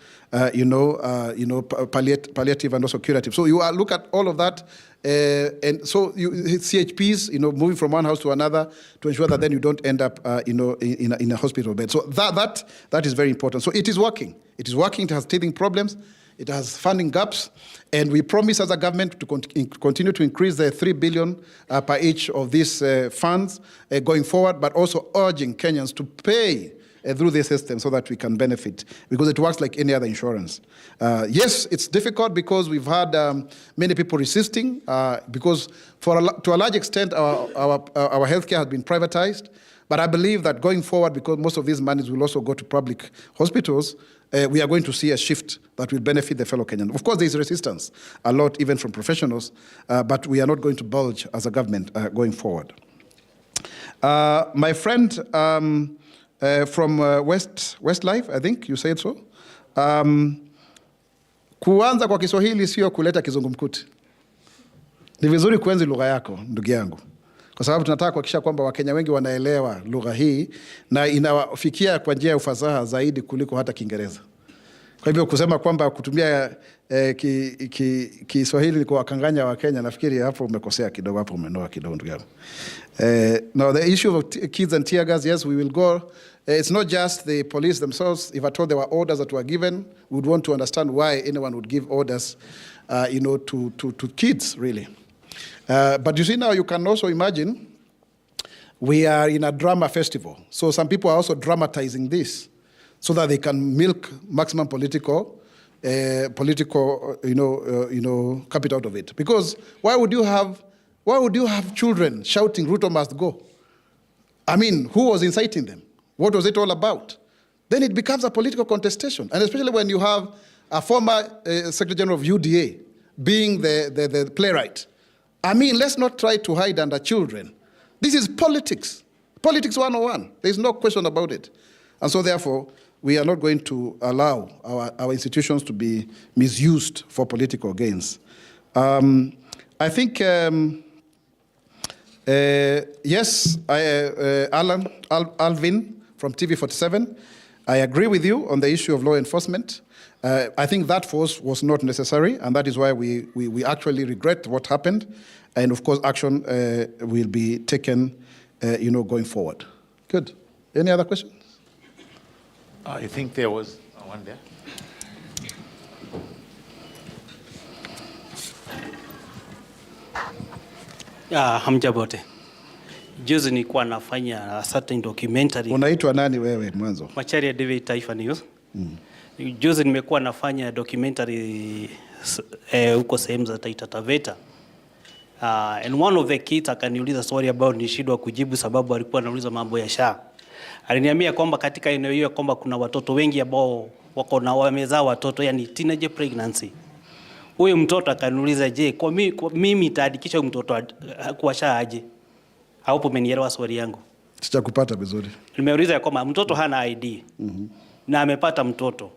palliative and also curative. So you look at all of that, and so CHPs, moving from one house to another to ensure that then you don't end up, in a hospital bed. So that is very important. So it is working. It is working. It has teething problems. It has funding gaps, and we promise as a government to continue to increase the 3 billion per each of these funds going forward, but also urging Kenyans to pay through this system so that we can benefit, because it works like any other insurance. Yes, it's difficult because we've had many people resisting, because to a large extent our healthcare has been privatized. But I believe that going forward, because most of these monies will also go to public hospitals, we are going to see a shift that will benefit the fellow Kenyan. Of course, there is resistance, a lot even from professionals, but we are not going to budge as a government going forward. My friend from Westlife, I think you said so. Kuanza kwa Kiswahili sio kuleta kizungumkuti. Ni vizuri kuenzi lugha yako, ndugu yangu. Kwa sababu tunataka kuhakikisha kwamba Wakenya wengi wanaelewa lugha hii na inawafikia kwa njia ya ufasaha zaidi kuliko hata Kiingereza. Kwa hivyo kusema kwamba kutumia Kiswahili kwa wakanganya wa Kenya, nafikiri hapo umekosea kidogo, hapo umenoa kidogo ndugu yangu. Now the issue of kids and tear gas, yes, we will go. It's not just the police themselves. If at all there were orders that were given, we would want to understand why anyone would give orders, to kids, really. But you see now, you can also imagine, we are in a drama festival. So some people are also dramatizing this so that they can milk maximum political capital out of it. Because why would you have children shouting, Ruto must go? I mean, who was inciting them? What was it all about? Then it becomes a political contestation. And especially when you have a former Secretary General of UDA being the playwright. I mean, let's not try to hide under children. This is politics. Politics 101. There's no question about it. And so therefore, we are not going to allow our institutions to be misused for political gains. I think, yes, Alvin from TV47, I agree with you on the issue of law enforcement. I think that force was not necessary, and that is why we actually regret what happened. And of course, action will be taken, going forward. Good. Any other questions? I think there was one there. Hamjabote. Juzi nilikuwa nafanya a certain documentary. Unaitwa nani wewe mwanzo? Macharia David, Taifa News. Juzi nimekuwa nafanya documentary huko sehemu za Taita Taveta. And one of the kids akaniuliza story about nishindwa kujibu sababu alikuwa anauliza mambo ya SHA. Aliniambia kwamba katika eneo hiyo kwamba kuna watoto wengi ambao wako na wamezaa watoto, yani teenage pregnancy. Huyo mtoto akaniuliza, je, kwa mimi nitahakikisha mtoto kwa SHA aje? Hapo umenielewa swali yangu? Sijakupata vizuri. Nimeuliza ya kwamba mtoto hana ID. Na amepata mtoto.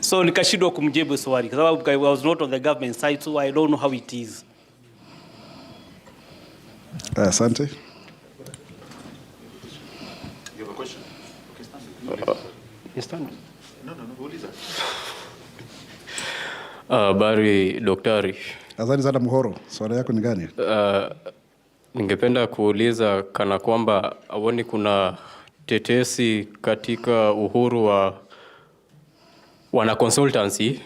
So nikashindwa kumjibu swali kwa sababu I was not on the government side, so I don't know how it is. Asante. You have a question? Yes, stand. No, uliza. Habari daktari. Asante sana Mhoro. Swali yako ni gani? Ningependa kuuliza kana kwamba awoni kuna tetesi katika uhuru wa wana consultancy.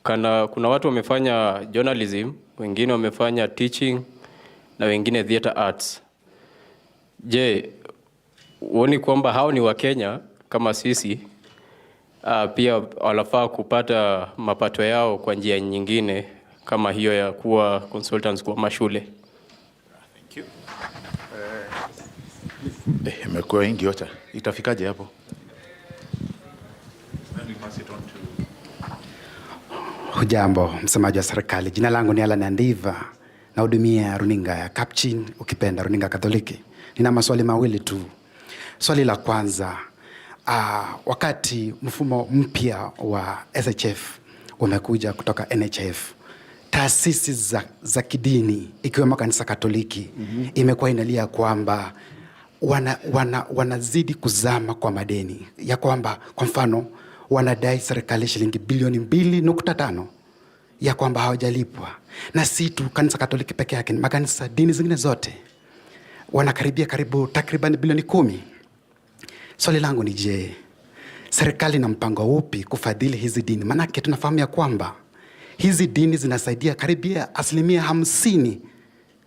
Kuna watu wamefanya journalism, wengine wamefanya teaching na wengine theater arts. Je, uoni kwamba hao ni wa Kenya kama sisi? Pia wanafaa kupata mapato yao kwa njia nyingine kama hiyo ya kuwa consultants kwa mashule. Thank you. Imekuwa ingi yote. Itafikaje hapo? Hujambo, msemaji wa serikali. Jina langu ni Alan Andiva. Nahudumia runinga ya Kapchin, ukipenda runinga Katoliki. Nina maswali mawili tu. Swali la kwanza, wakati mfumo mpya wa SHF umekuja kutoka NHF, taasisi za kidini ikiwemo kanisa Katoliki imekuwa inalia kwamba wanazidi kuzama kwa madeni, ya kwamba kwa mfano wanadai serikali shilingi bilioni 2.5 ya kwamba hawajalipwa. Na si tu kanisa Katoliki peke yake, makanisa dini zingine zote wanakaribia takriban bilioni 10. Swali langu ni je, serikali na mpango upi kufadhili hizi dini? Manake tunafahamu ya kwamba hizi dini zinasaidia karibia 50%.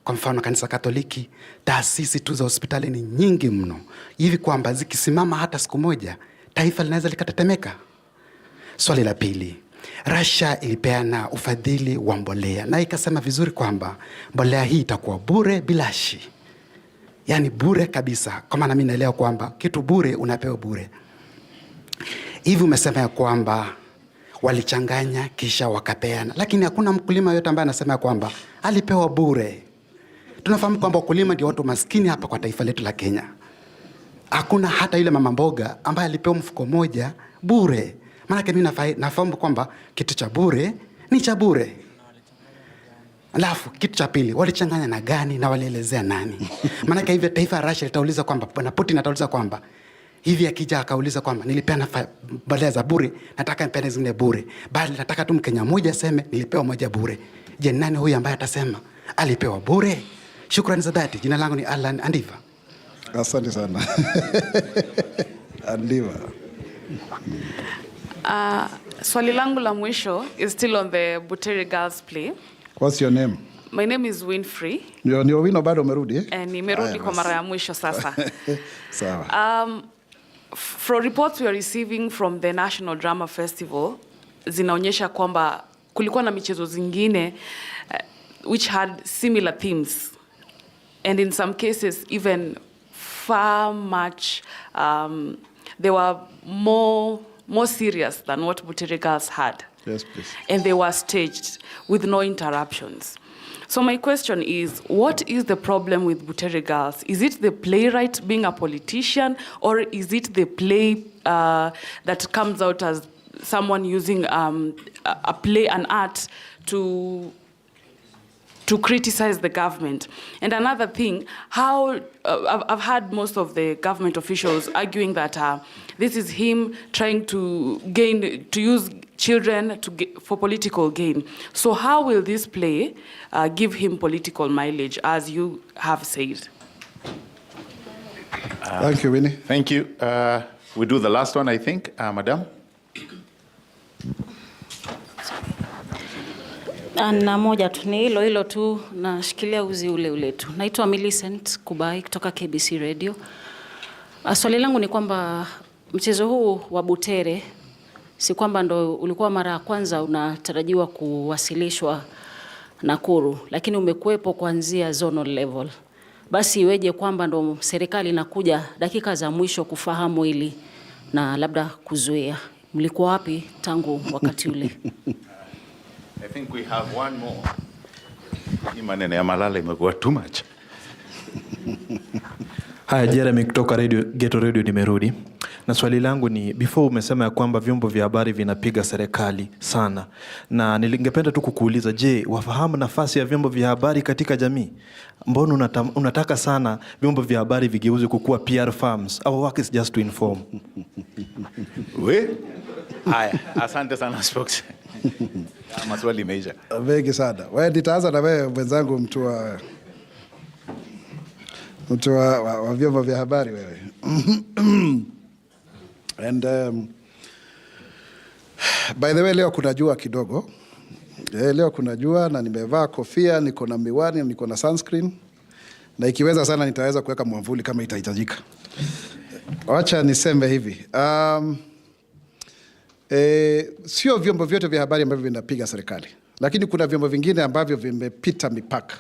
Kwa mfano kanisa Katoliki, taasisi tu za hospitali ni nyingi mno, hivi kwamba zikisimama hata siku moja taifa linaweza likatetemeka. Swali la pili, Russia ilipeana ufadhili wa mbolea na ikasema vizuri kwamba mbolea hii itakuwa bure bilashi. Yani bure kabisa. Kwa maana mimi naelewa kwamba kitu bure unapewa bure. Hivi umesema ya kwamba walichanganya kisha wakapeana, lakini hakuna mkulima yote ambaye anasema kwamba alipewa bure. Tunafahamu kwamba wakulima ndio watu maskini hapa kwa taifa letu la Kenya. Hakuna hata yule mama mboga ambaye alipewa mfuko moja bure. Maana mimi nafahamu kwamba kitu cha bure ni cha bure. Alafu kitu cha pili, walichanganya na gani na walielezea nani? Maana hivi taifa la Russia litauliza kwamba bwana Putin atauliza kwamba hivi akija akauliza kwamba nilipeana badala za bure, nataka nipeane zingine bure. Bali nataka tu Mkenya mmoja aseme nilipewa moja bure. Je, nani huyu ambaye atasema alipewa bure? Shukrani za dhati. Jina langu ni Alan Andiva. Asante sana. Andiva. Swali langu la mwisho is still on the Butere Girls play. What's your name? My name is Winfrey. Ni Owino bado umerudi eh? Nimerudi kwa mara ya mwisho sasa. Sawa. From reports we are receiving from the National Drama Festival, zinaonyesha kwamba kulikuwa na michezo zingine which had similar themes. And in some cases even far much, they were more serious than what Butere Girls had. Yes, please. And they were staged with no interruptions. So my question is, what is the problem with Butere Girls? Is it the playwright being a politician, or is it the play that comes out as someone using a play and art to to criticize the government. And another thing, how I've heard most of the government officials arguing that this is him trying to use children for political gain. So how will this play give him political mileage, as you have said? Thank you, Winnie. Thank you. We do the last one, I think. Madam. Na moja tu ni hilo tu, nashikilia uzi ule tu. Naitwa Millicent Kubai kutoka KBC Radio. Swali langu ni kwamba mchezo huu wa Butere si kwamba ndo ulikuwa mara ya kwanza unatarajiwa kuwasilishwa Nakuru, lakini umekuwepo kuanzia zonal level. Basi iweje kwamba ndo serikali inakuja dakika za mwisho kufahamu hili na labda kuzuia? Mlikuwa wapi tangu wakati ule? I think we have one more. Hii maneno ya Malala imekuwa too much. Haya, Jeremy kutoka Ghetto Radio nimerudi. Na swali langu ni, before umesema ya kwamba vyombo vya habari vinapiga serikali sana. Na ningependa tu kukuuliza, je, wafahamu nafasi ya vyombo vya habari katika jamii? Mbona unataka sana vyombo vya habari vigeuzwe kukuwa PR firms? Our work is just to inform. Haya, asante sana spokesman. Maswali imeisha. Mengi sana. Wewe nitaanza na wewe mwenzangu, mtu wa vyombo vya habari wewe. And by the way, leo kuna jua kidogo. Leo kuna jua na nimevaa kofia, niko na miwani, niko na sunscreen. Na ikiweza sana nitaweza kuweka mwavuli kama itahitajika. Wacha niseme hivi. Sio vyombo vyote vya habari ambavyo vinapiga serikali, lakini kuna vyombo vingine ambavyo vimepita mipaka.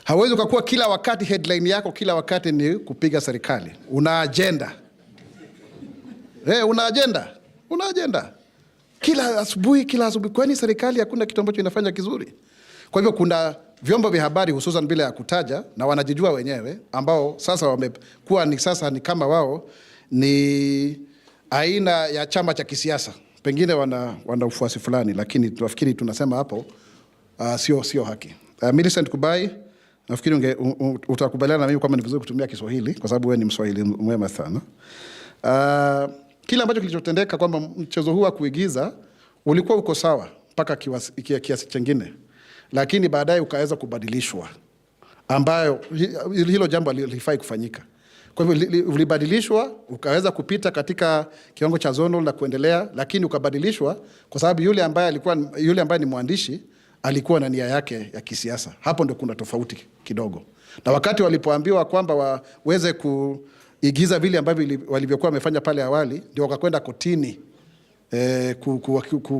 Hawezi ukakuwa kila wakati headline yako kila wakati ni kupiga serikali. Una agenda. Una agenda. Kila asubuhi. Kwani serikali hakuna kitu ambacho inafanya kizuri? Kwa hivyo kuna vyombo vya habari, hususan bila ya kutaja, na wanajijua wenyewe, ambao sasa wamekuwa ni kama wao ni aina ya chama cha kisiasa. Pengine wana ufuasi fulani, lakini tunafikiri tunasema hapo sio haki. Millicent Kubai, nafikiri utakubaliana na mimi kwamba ni vizuri kutumia Kiswahili kwa sababu wewe ni Mswahili mwema sana. Kila ambacho kilichotendeka kwamba mchezo huu wa kuigiza ulikuwa uko sawa mpaka kiasi chengine, lakini baadaye ukaweza kubadilishwa, ambayo hilo jambo lilifai kufanyika. Kwa hivyo ulibadilishwa, ukaweza kupita katika kiwango cha zonal na kuendelea, lakini ukabadilishwa kwa sababu yule ambaye ni mwandishi alikuwa na nia yake ya kisiasa. Hapo ndio kuna tofauti kidogo. Na wakati walipoambiwa kwamba waweze kuigiza vile ambavyo walivyokuwa wamefanya pale awali, ndio wakakwenda kotini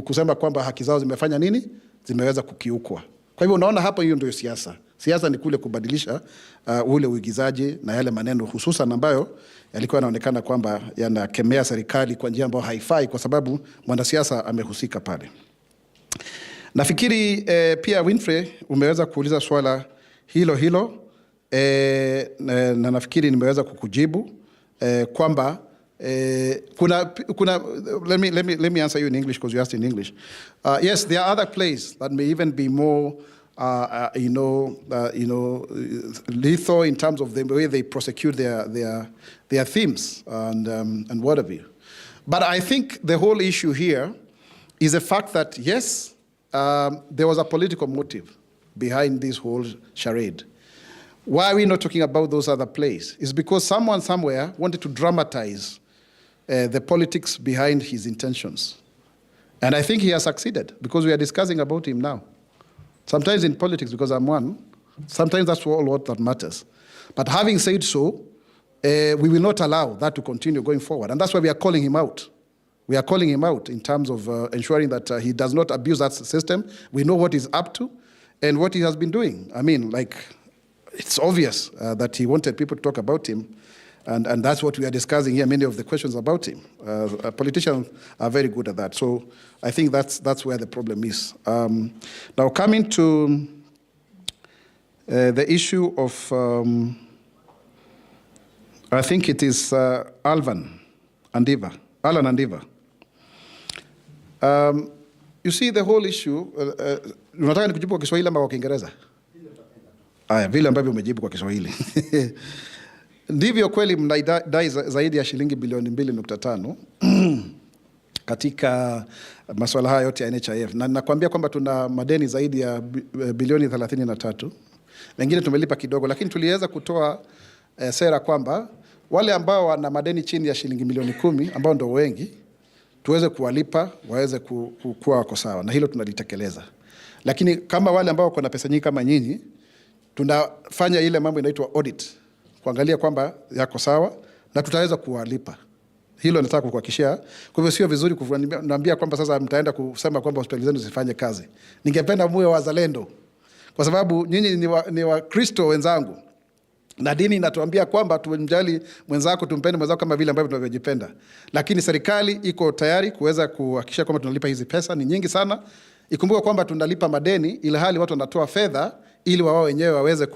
kusema kwamba haki zao zimefanya nini? Zimeweza kukiukwa. Kwa hivyo unaona hapo, hiyo ndio siasa. Siasa ni kule kubadilisha ule uigizaji na yale maneno hususan ambayo yalikuwa yanaonekana kwamba yanakemea serikali kwa njia ambayo haifai, kwa sababu mwanasiasa amehusika pale. Nafikiri pia Winfrey umeweza kuuliza swala hilo na nafikiri nimeweza kukujibu kwamba let me answer you in English because you asked in English. Yes, there are other plays that may even be more lethal in terms of the way they prosecute their themes and what have you. But I think the whole issue here is the fact that yes, there was a political motive behind this whole charade. Why are we not talking about those other plays? It's because someone somewhere wanted to dramatize the politics behind his intentions. And I think he has succeeded, because we are discussing about him now. Sometimes in politics, because I'm one, sometimes that's all what that matters. But having said so, we will not allow that to continue going forward. And that's why we are calling him out. We are calling him out in terms of ensuring that he does not abuse that system. We know what he's up to and what he has been doing. I mean, like, it's obvious that he wanted people to talk about him. And that's what we are discussing here, many of the questions about him. Politicians are very good at that. So I think that's where the problem is. Now, coming to the issue of, I think it is Alan Andiva. You see, the whole issue, Unataka nikujibu kwa Kiswahili ama kwa Kiingereza? Aya, vile ambavyo umejibu kwa Kiswahili. Ndivyo kweli mnadai zaidi ya shilingi bilioni 2.5 katika masuala haya yote ya NHIF. Na nakwambia kwamba tuna madeni zaidi ya bilioni 33. Mengine tumelipa kidogo, lakini tuliweza kutoa sera kwamba wale ambao wana madeni chini ya shilingi milioni 10 ambao ndio wengi, tuweze kuwalipa waweze kuwa wako sawa, na hilo tunalitekeleza. Lakini kama wale ambao wako na pesa nyingi kama nyinyi, tunafanya ile mambo inaitwa audit, kuangalia kwamba yako sawa na tutaweza kuwalipa. Hilo nataka kukuhakikishia. Kwa hivyo sio vizuri kunaambia kwamba sasa mtaenda kusema kwamba hospitali zenu zifanye kazi. Ningependa muwe wazalendo, kwa sababu nyinyi ni Wakristo wenzangu, na dini inatuambia kwamba tumjali mwenzako, tumpende mwenzako kama vile ambavyo tunavyojipenda. Lakini serikali iko tayari kuweza kuhakikisha kwamba tunalipa hizi pesa. Ni nyingi sana. Ikumbuka kwamba tunalipa madeni ila hali watu wanatoa fedha ili wao wenyewe waweze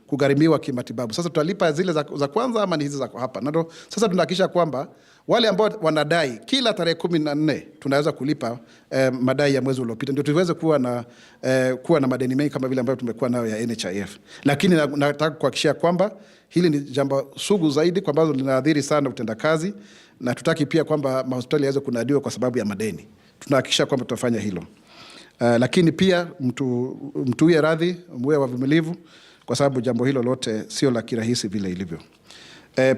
kugharimiwa kimatibabu. Sasa tutalipa zile za kwanza ama ni hizi za hapa? Na ndo sasa tunahakikisha kwamba wale ambao wanadai kila tarehe 14 tunaweza kulipa madai ya mwezi uliopita, ndio tuweze kuwa na madeni mengi kama vile ambavyo tumekuwa nayo ya NHIF. Lakini nataka kuhakikishia kwamba hili ni jambo sugu zaidi kwa sababu linaathiri sana utendakazi, na tutaki pia kwamba mahospitali yaweze kunadiwa kwa sababu ya madeni. Tunahakikisha kwamba tutafanya hilo. Lakini pia mtuie radhi, mwe wavumilivu, kwa sababu jambo hilo lote sio la kirahisi vile ilivyo.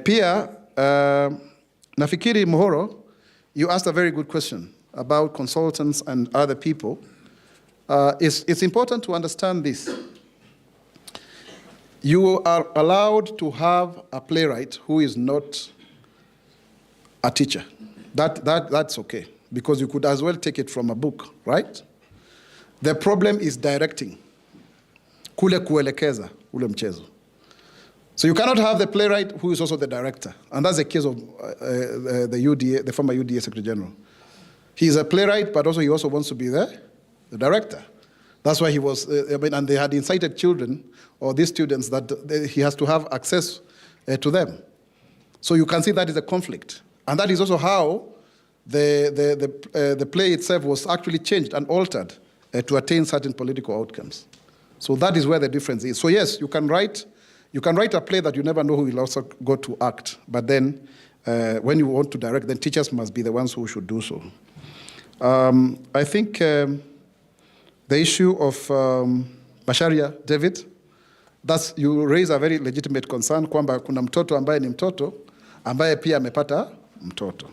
Pia nafikiri Mwaura, you asked a very good question about consultants and other people. It's important to understand this. You are allowed to have a playwright who is not a teacher. That's okay, because you could as well take it from a book, right? The problem is directing, kule kuelekeza ule mchezo. So you cannot have the playwright who is also the director, and that's the case of the UDA, the former UDA Secretary General. He is a playwright, but he also wants to be the director. That's why he was, and they had incited children or these students that he has to have access to them. So you can see that is a conflict, and that is also how the play itself was actually changed and altered to attain certain political outcomes. So that is where the difference is. So yes, you can write a play that you never know who will also go to act. But then when you want to direct, then teachers must be the ones who should do so. I think the issue of Macharia, David, you raise a very legitimate concern kwamba kuna mtoto ambaye ni mtoto ambaye pia amepata mtoto.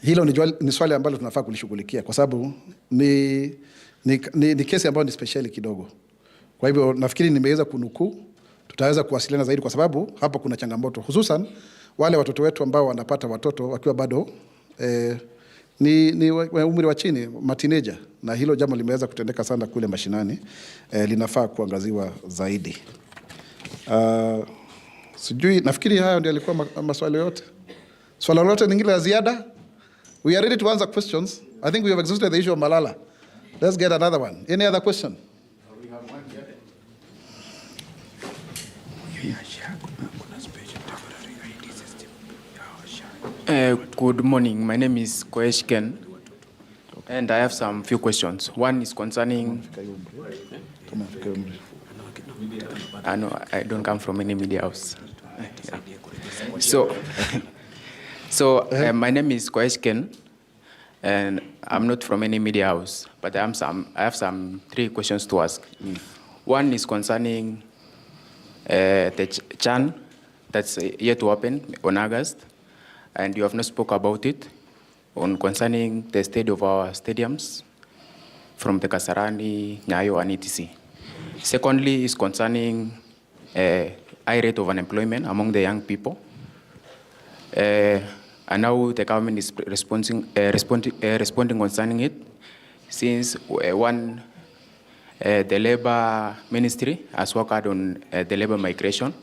Hilo ni swali ambalo tunafaa kulishughulikia kwa sababu ni kesi ambayo ni speciali kidogo. Kwa hivyo nafikiri nimeweza kunukuu, tutaweza kuwasiliana zaidi kwa sababu hapo kuna changamoto, hususan wale watoto wetu ambao wanapata watoto wakiwa bado ni umri wa chini, teenager, na hilo jambo limeweza kutendeka sana kule mashinani, linafaa kuangaziwa zaidi. Sijui, nafikiri hayo ndio yalikuwa maswali yote. Swali lolote lingine la ziada? We are ready to answer questions. I think we have exhausted the issue of Malala. Let's get another one. Any other question? We have one here. Good morning. My name is Koesh Ken, and I have some few questions. One is concerning. I don't come from any media house. So my name is Koesh Ken, and I'm not from any media house, but I have some 3 questions to ask. One is concerning the CHAN that's yet to open on August, and you have not spoke about it, on concerning the state of our stadiums from the Kasarani, Nyayo, and etc. Secondly is concerning high rate of unemployment among the young people. And now the government is responding concerning it, since the labor ministry has worked on the labor migration,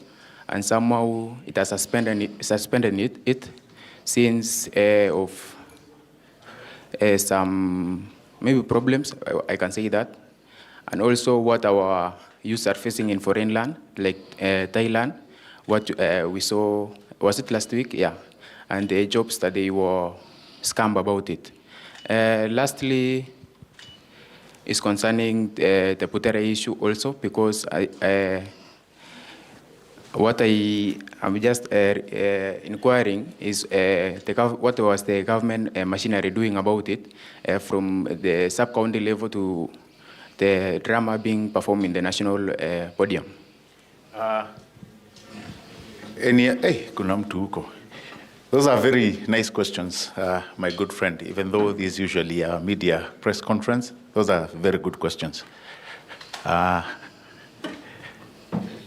and somehow it has suspended it since of some maybe problems, I can say that, and also what our youth are facing in foreign land, like Thailand, what we saw, was it last week? Yeah. And the jobs that they were scammed about it. Lastly, is concerning the Butere issue also, because what I'm just inquiring is what was the government machinery doing about it from the sub-county level to the drama being performed in the national podium. Kuna mtu huko. Those are very nice questions, my good friend. Even though this is usually a media press conference, those are very good questions.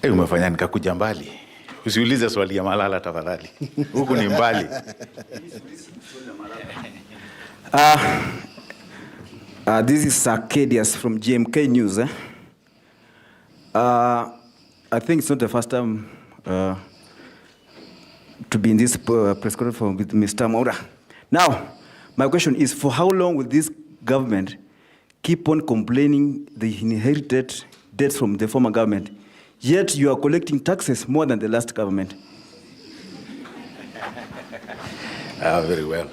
Umefanya nikakuja mbali. Usiulize swali ya Malala tafadhali. Huku ni mbali. This is Arcadius from GMK News. I think it's not the first time to be in this press conference with Mr. Mwaura. Now, my question is, for how long will this government keep on complaining the inherited debts from the former government, yet you are collecting taxes more than the last government? Very well.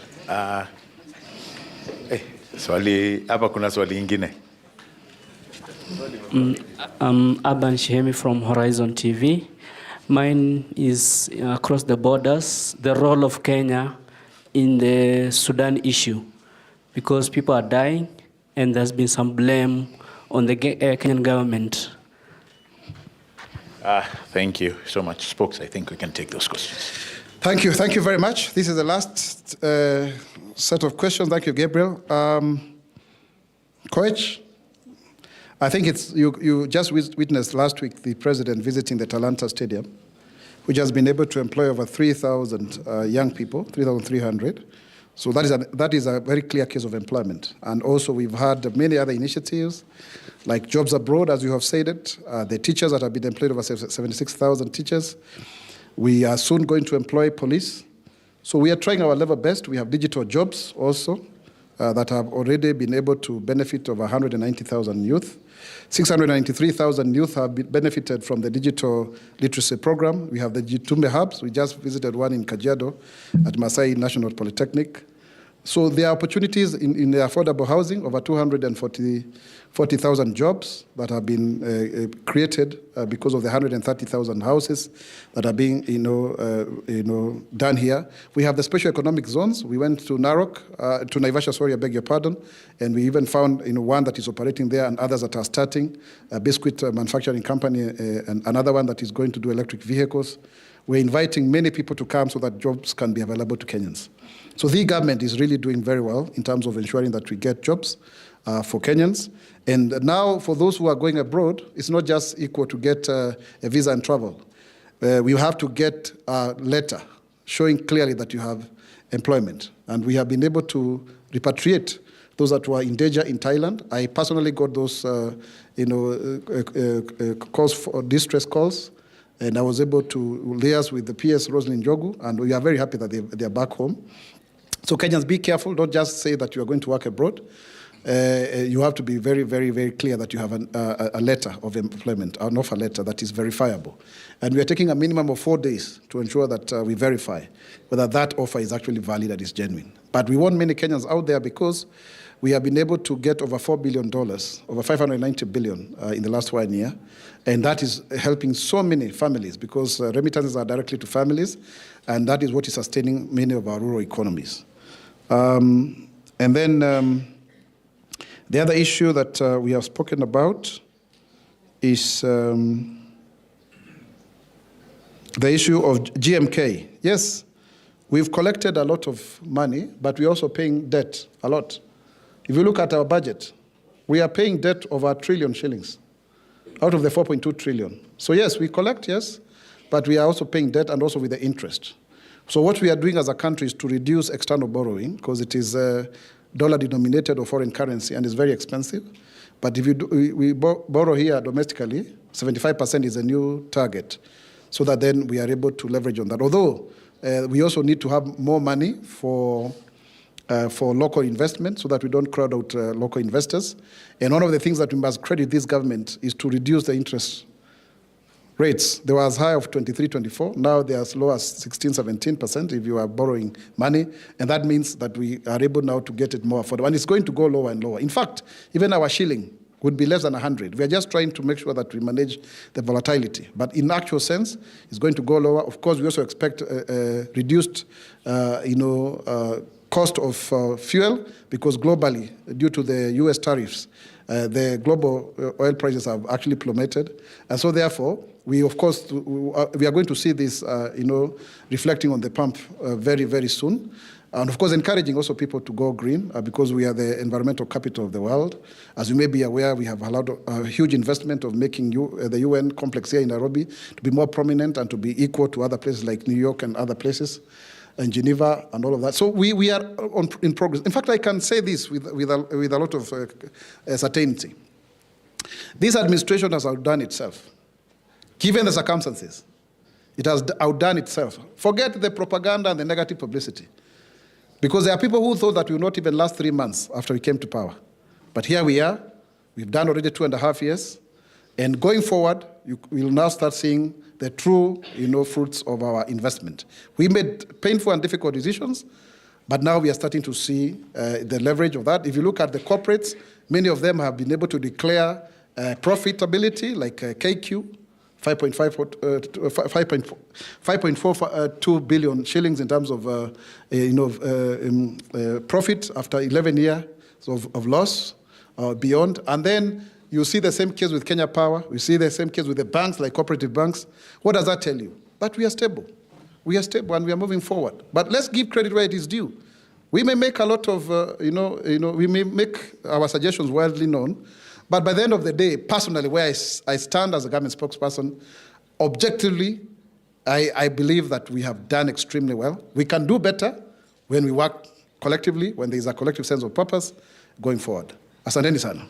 Swali, hapa kuna swali ingine. Aban Shehemi from Horizon TV. Mine is across the borders, the role of Kenya in the Sudan issue, because people are dying and there's been some blame on the Kenyan government. Thank you so much. Spokes, I think we can take those questions. Thank you very much. This is the last set of questions. Thank you, Gabriel. Coach, I think it's you just witnessed last week the president visiting the Talanta Stadium, which has been able to employ over 3,000 young people, 3,300. So that is a very clear case of employment. And also we've had many other initiatives, like Jobs Abroad, as you have said it, the teachers that have been employed, over 76,000 teachers. We are soon going to employ police. So we are trying our level best. We have digital jobs also that have already been able to benefit over 190,000 youth. 693,000 youth have benefited from the digital literacy program. We have the Jitumbe hubs. We just visited one in Kajiado at Masai National Polytechnic. So there are opportunities in the affordable housing, over 240,000 jobs that have been created because of the 130,000 houses that are being done here. We have the special economic zones. We went to Narok, to Naivasha, sorry, I beg your pardon, and we even found one that is operating there and others that are starting, a biscuit manufacturing company, and another one that is going to do electric vehicles. We're inviting many people to come so that jobs can be available to Kenyans. So the government is really doing very well in terms of ensuring that we get jobs for Kenyans. And now for those who are going abroad, it's not just equal to get a visa and travel. We have to get a letter showing clearly that you have employment. And we have been able to repatriate those that were in danger in Thailand. I personally got those calls for distress calls. And I was able to liaise with the PS, Rosalind Jogu, and we are very happy that they are back home. So Kenyans, be careful. Don't just say that you are going to work abroad. You have to be very, very, very clear that you have a letter of employment, an offer letter that is verifiable. And we are taking a minimum of 4 days to ensure that we verify whether that offer is actually valid and is genuine. But we want many Kenyans out there because we have been able to get over $4 billion, over 590 billion in the last 1 year. And that is helping so many families because remittances are directly to families, and that is what is sustaining many of our rural economies. And then the other issue that we have spoken about is the issue of GMK. Yes, we've collected a lot of money, but we're also paying debt a lot. If you look at our budget, we are paying debt over 1 trillion shillings out of the 4.2 trillion. So yes, we collect, yes, but we are also paying debt and also with the interest. So what we are doing as a country is to reduce external borrowing because it is dollar-denominated or foreign currency and is very expensive. But if we borrow here domestically, 75% is a new target, so that then we are able to leverage on that. Although we also need to have more money for local investment so that we don't crowd out local investors. And one of the things that we must credit this government is to reduce the interest rates. They were as high of 23, 24. Now they are as low as 16, 17% if you are borrowing money. And that means that we are able now to get it more affordable. And it's going to go lower and lower. In fact, even our shilling would be less than 100. We are just trying to make sure that we manage the volatility. But in actual sense, it's going to go lower. Of course, we also expect reduced, cost of fuel, because globally, due to the US tariffs, the global oil prices have actually plummeted. And so therefore, we of course, we are going to see this, reflecting on the pump very, very soon. And of course, encouraging also people to go green because we are the environmental capital of the world. As you may be aware, we have allowed a huge investment of making the UN complex here in Nairobi to be more prominent and to be equal to other places like New York and other places, and Geneva and all of that. So we are in progress. In fact, I can say this with a lot of certainty. This administration has outdone itself. Given the circumstances, it has outdone itself. Forget the propaganda and the negative publicity. Because there are people who thought that we will not even last 3 months after we came to power. But here we are. We've done already 2.5 years. And going forward, you will now start seeing the true, fruits of our investment. We made painful and difficult decisions, but now we are starting to see the leverage of that. If you look at the corporates, many of them have been able to declare profitability, like KQ, 5.42 billion shillings in terms of profit after 11 years of loss beyond. And then you see the same case with Kenya Power. We see the same case with the banks, like cooperative banks. What does that tell you? That we are stable. We are stable and we are moving forward. But let's give credit where it is due. We may make a lot of, we may make our suggestions widely known, but by the end of the day, personally, where I stand as a government spokesperson, objectively, I believe that we have done extremely well. We can do better when we work collectively, when there is a collective sense of purpose going forward. Asanteni sana.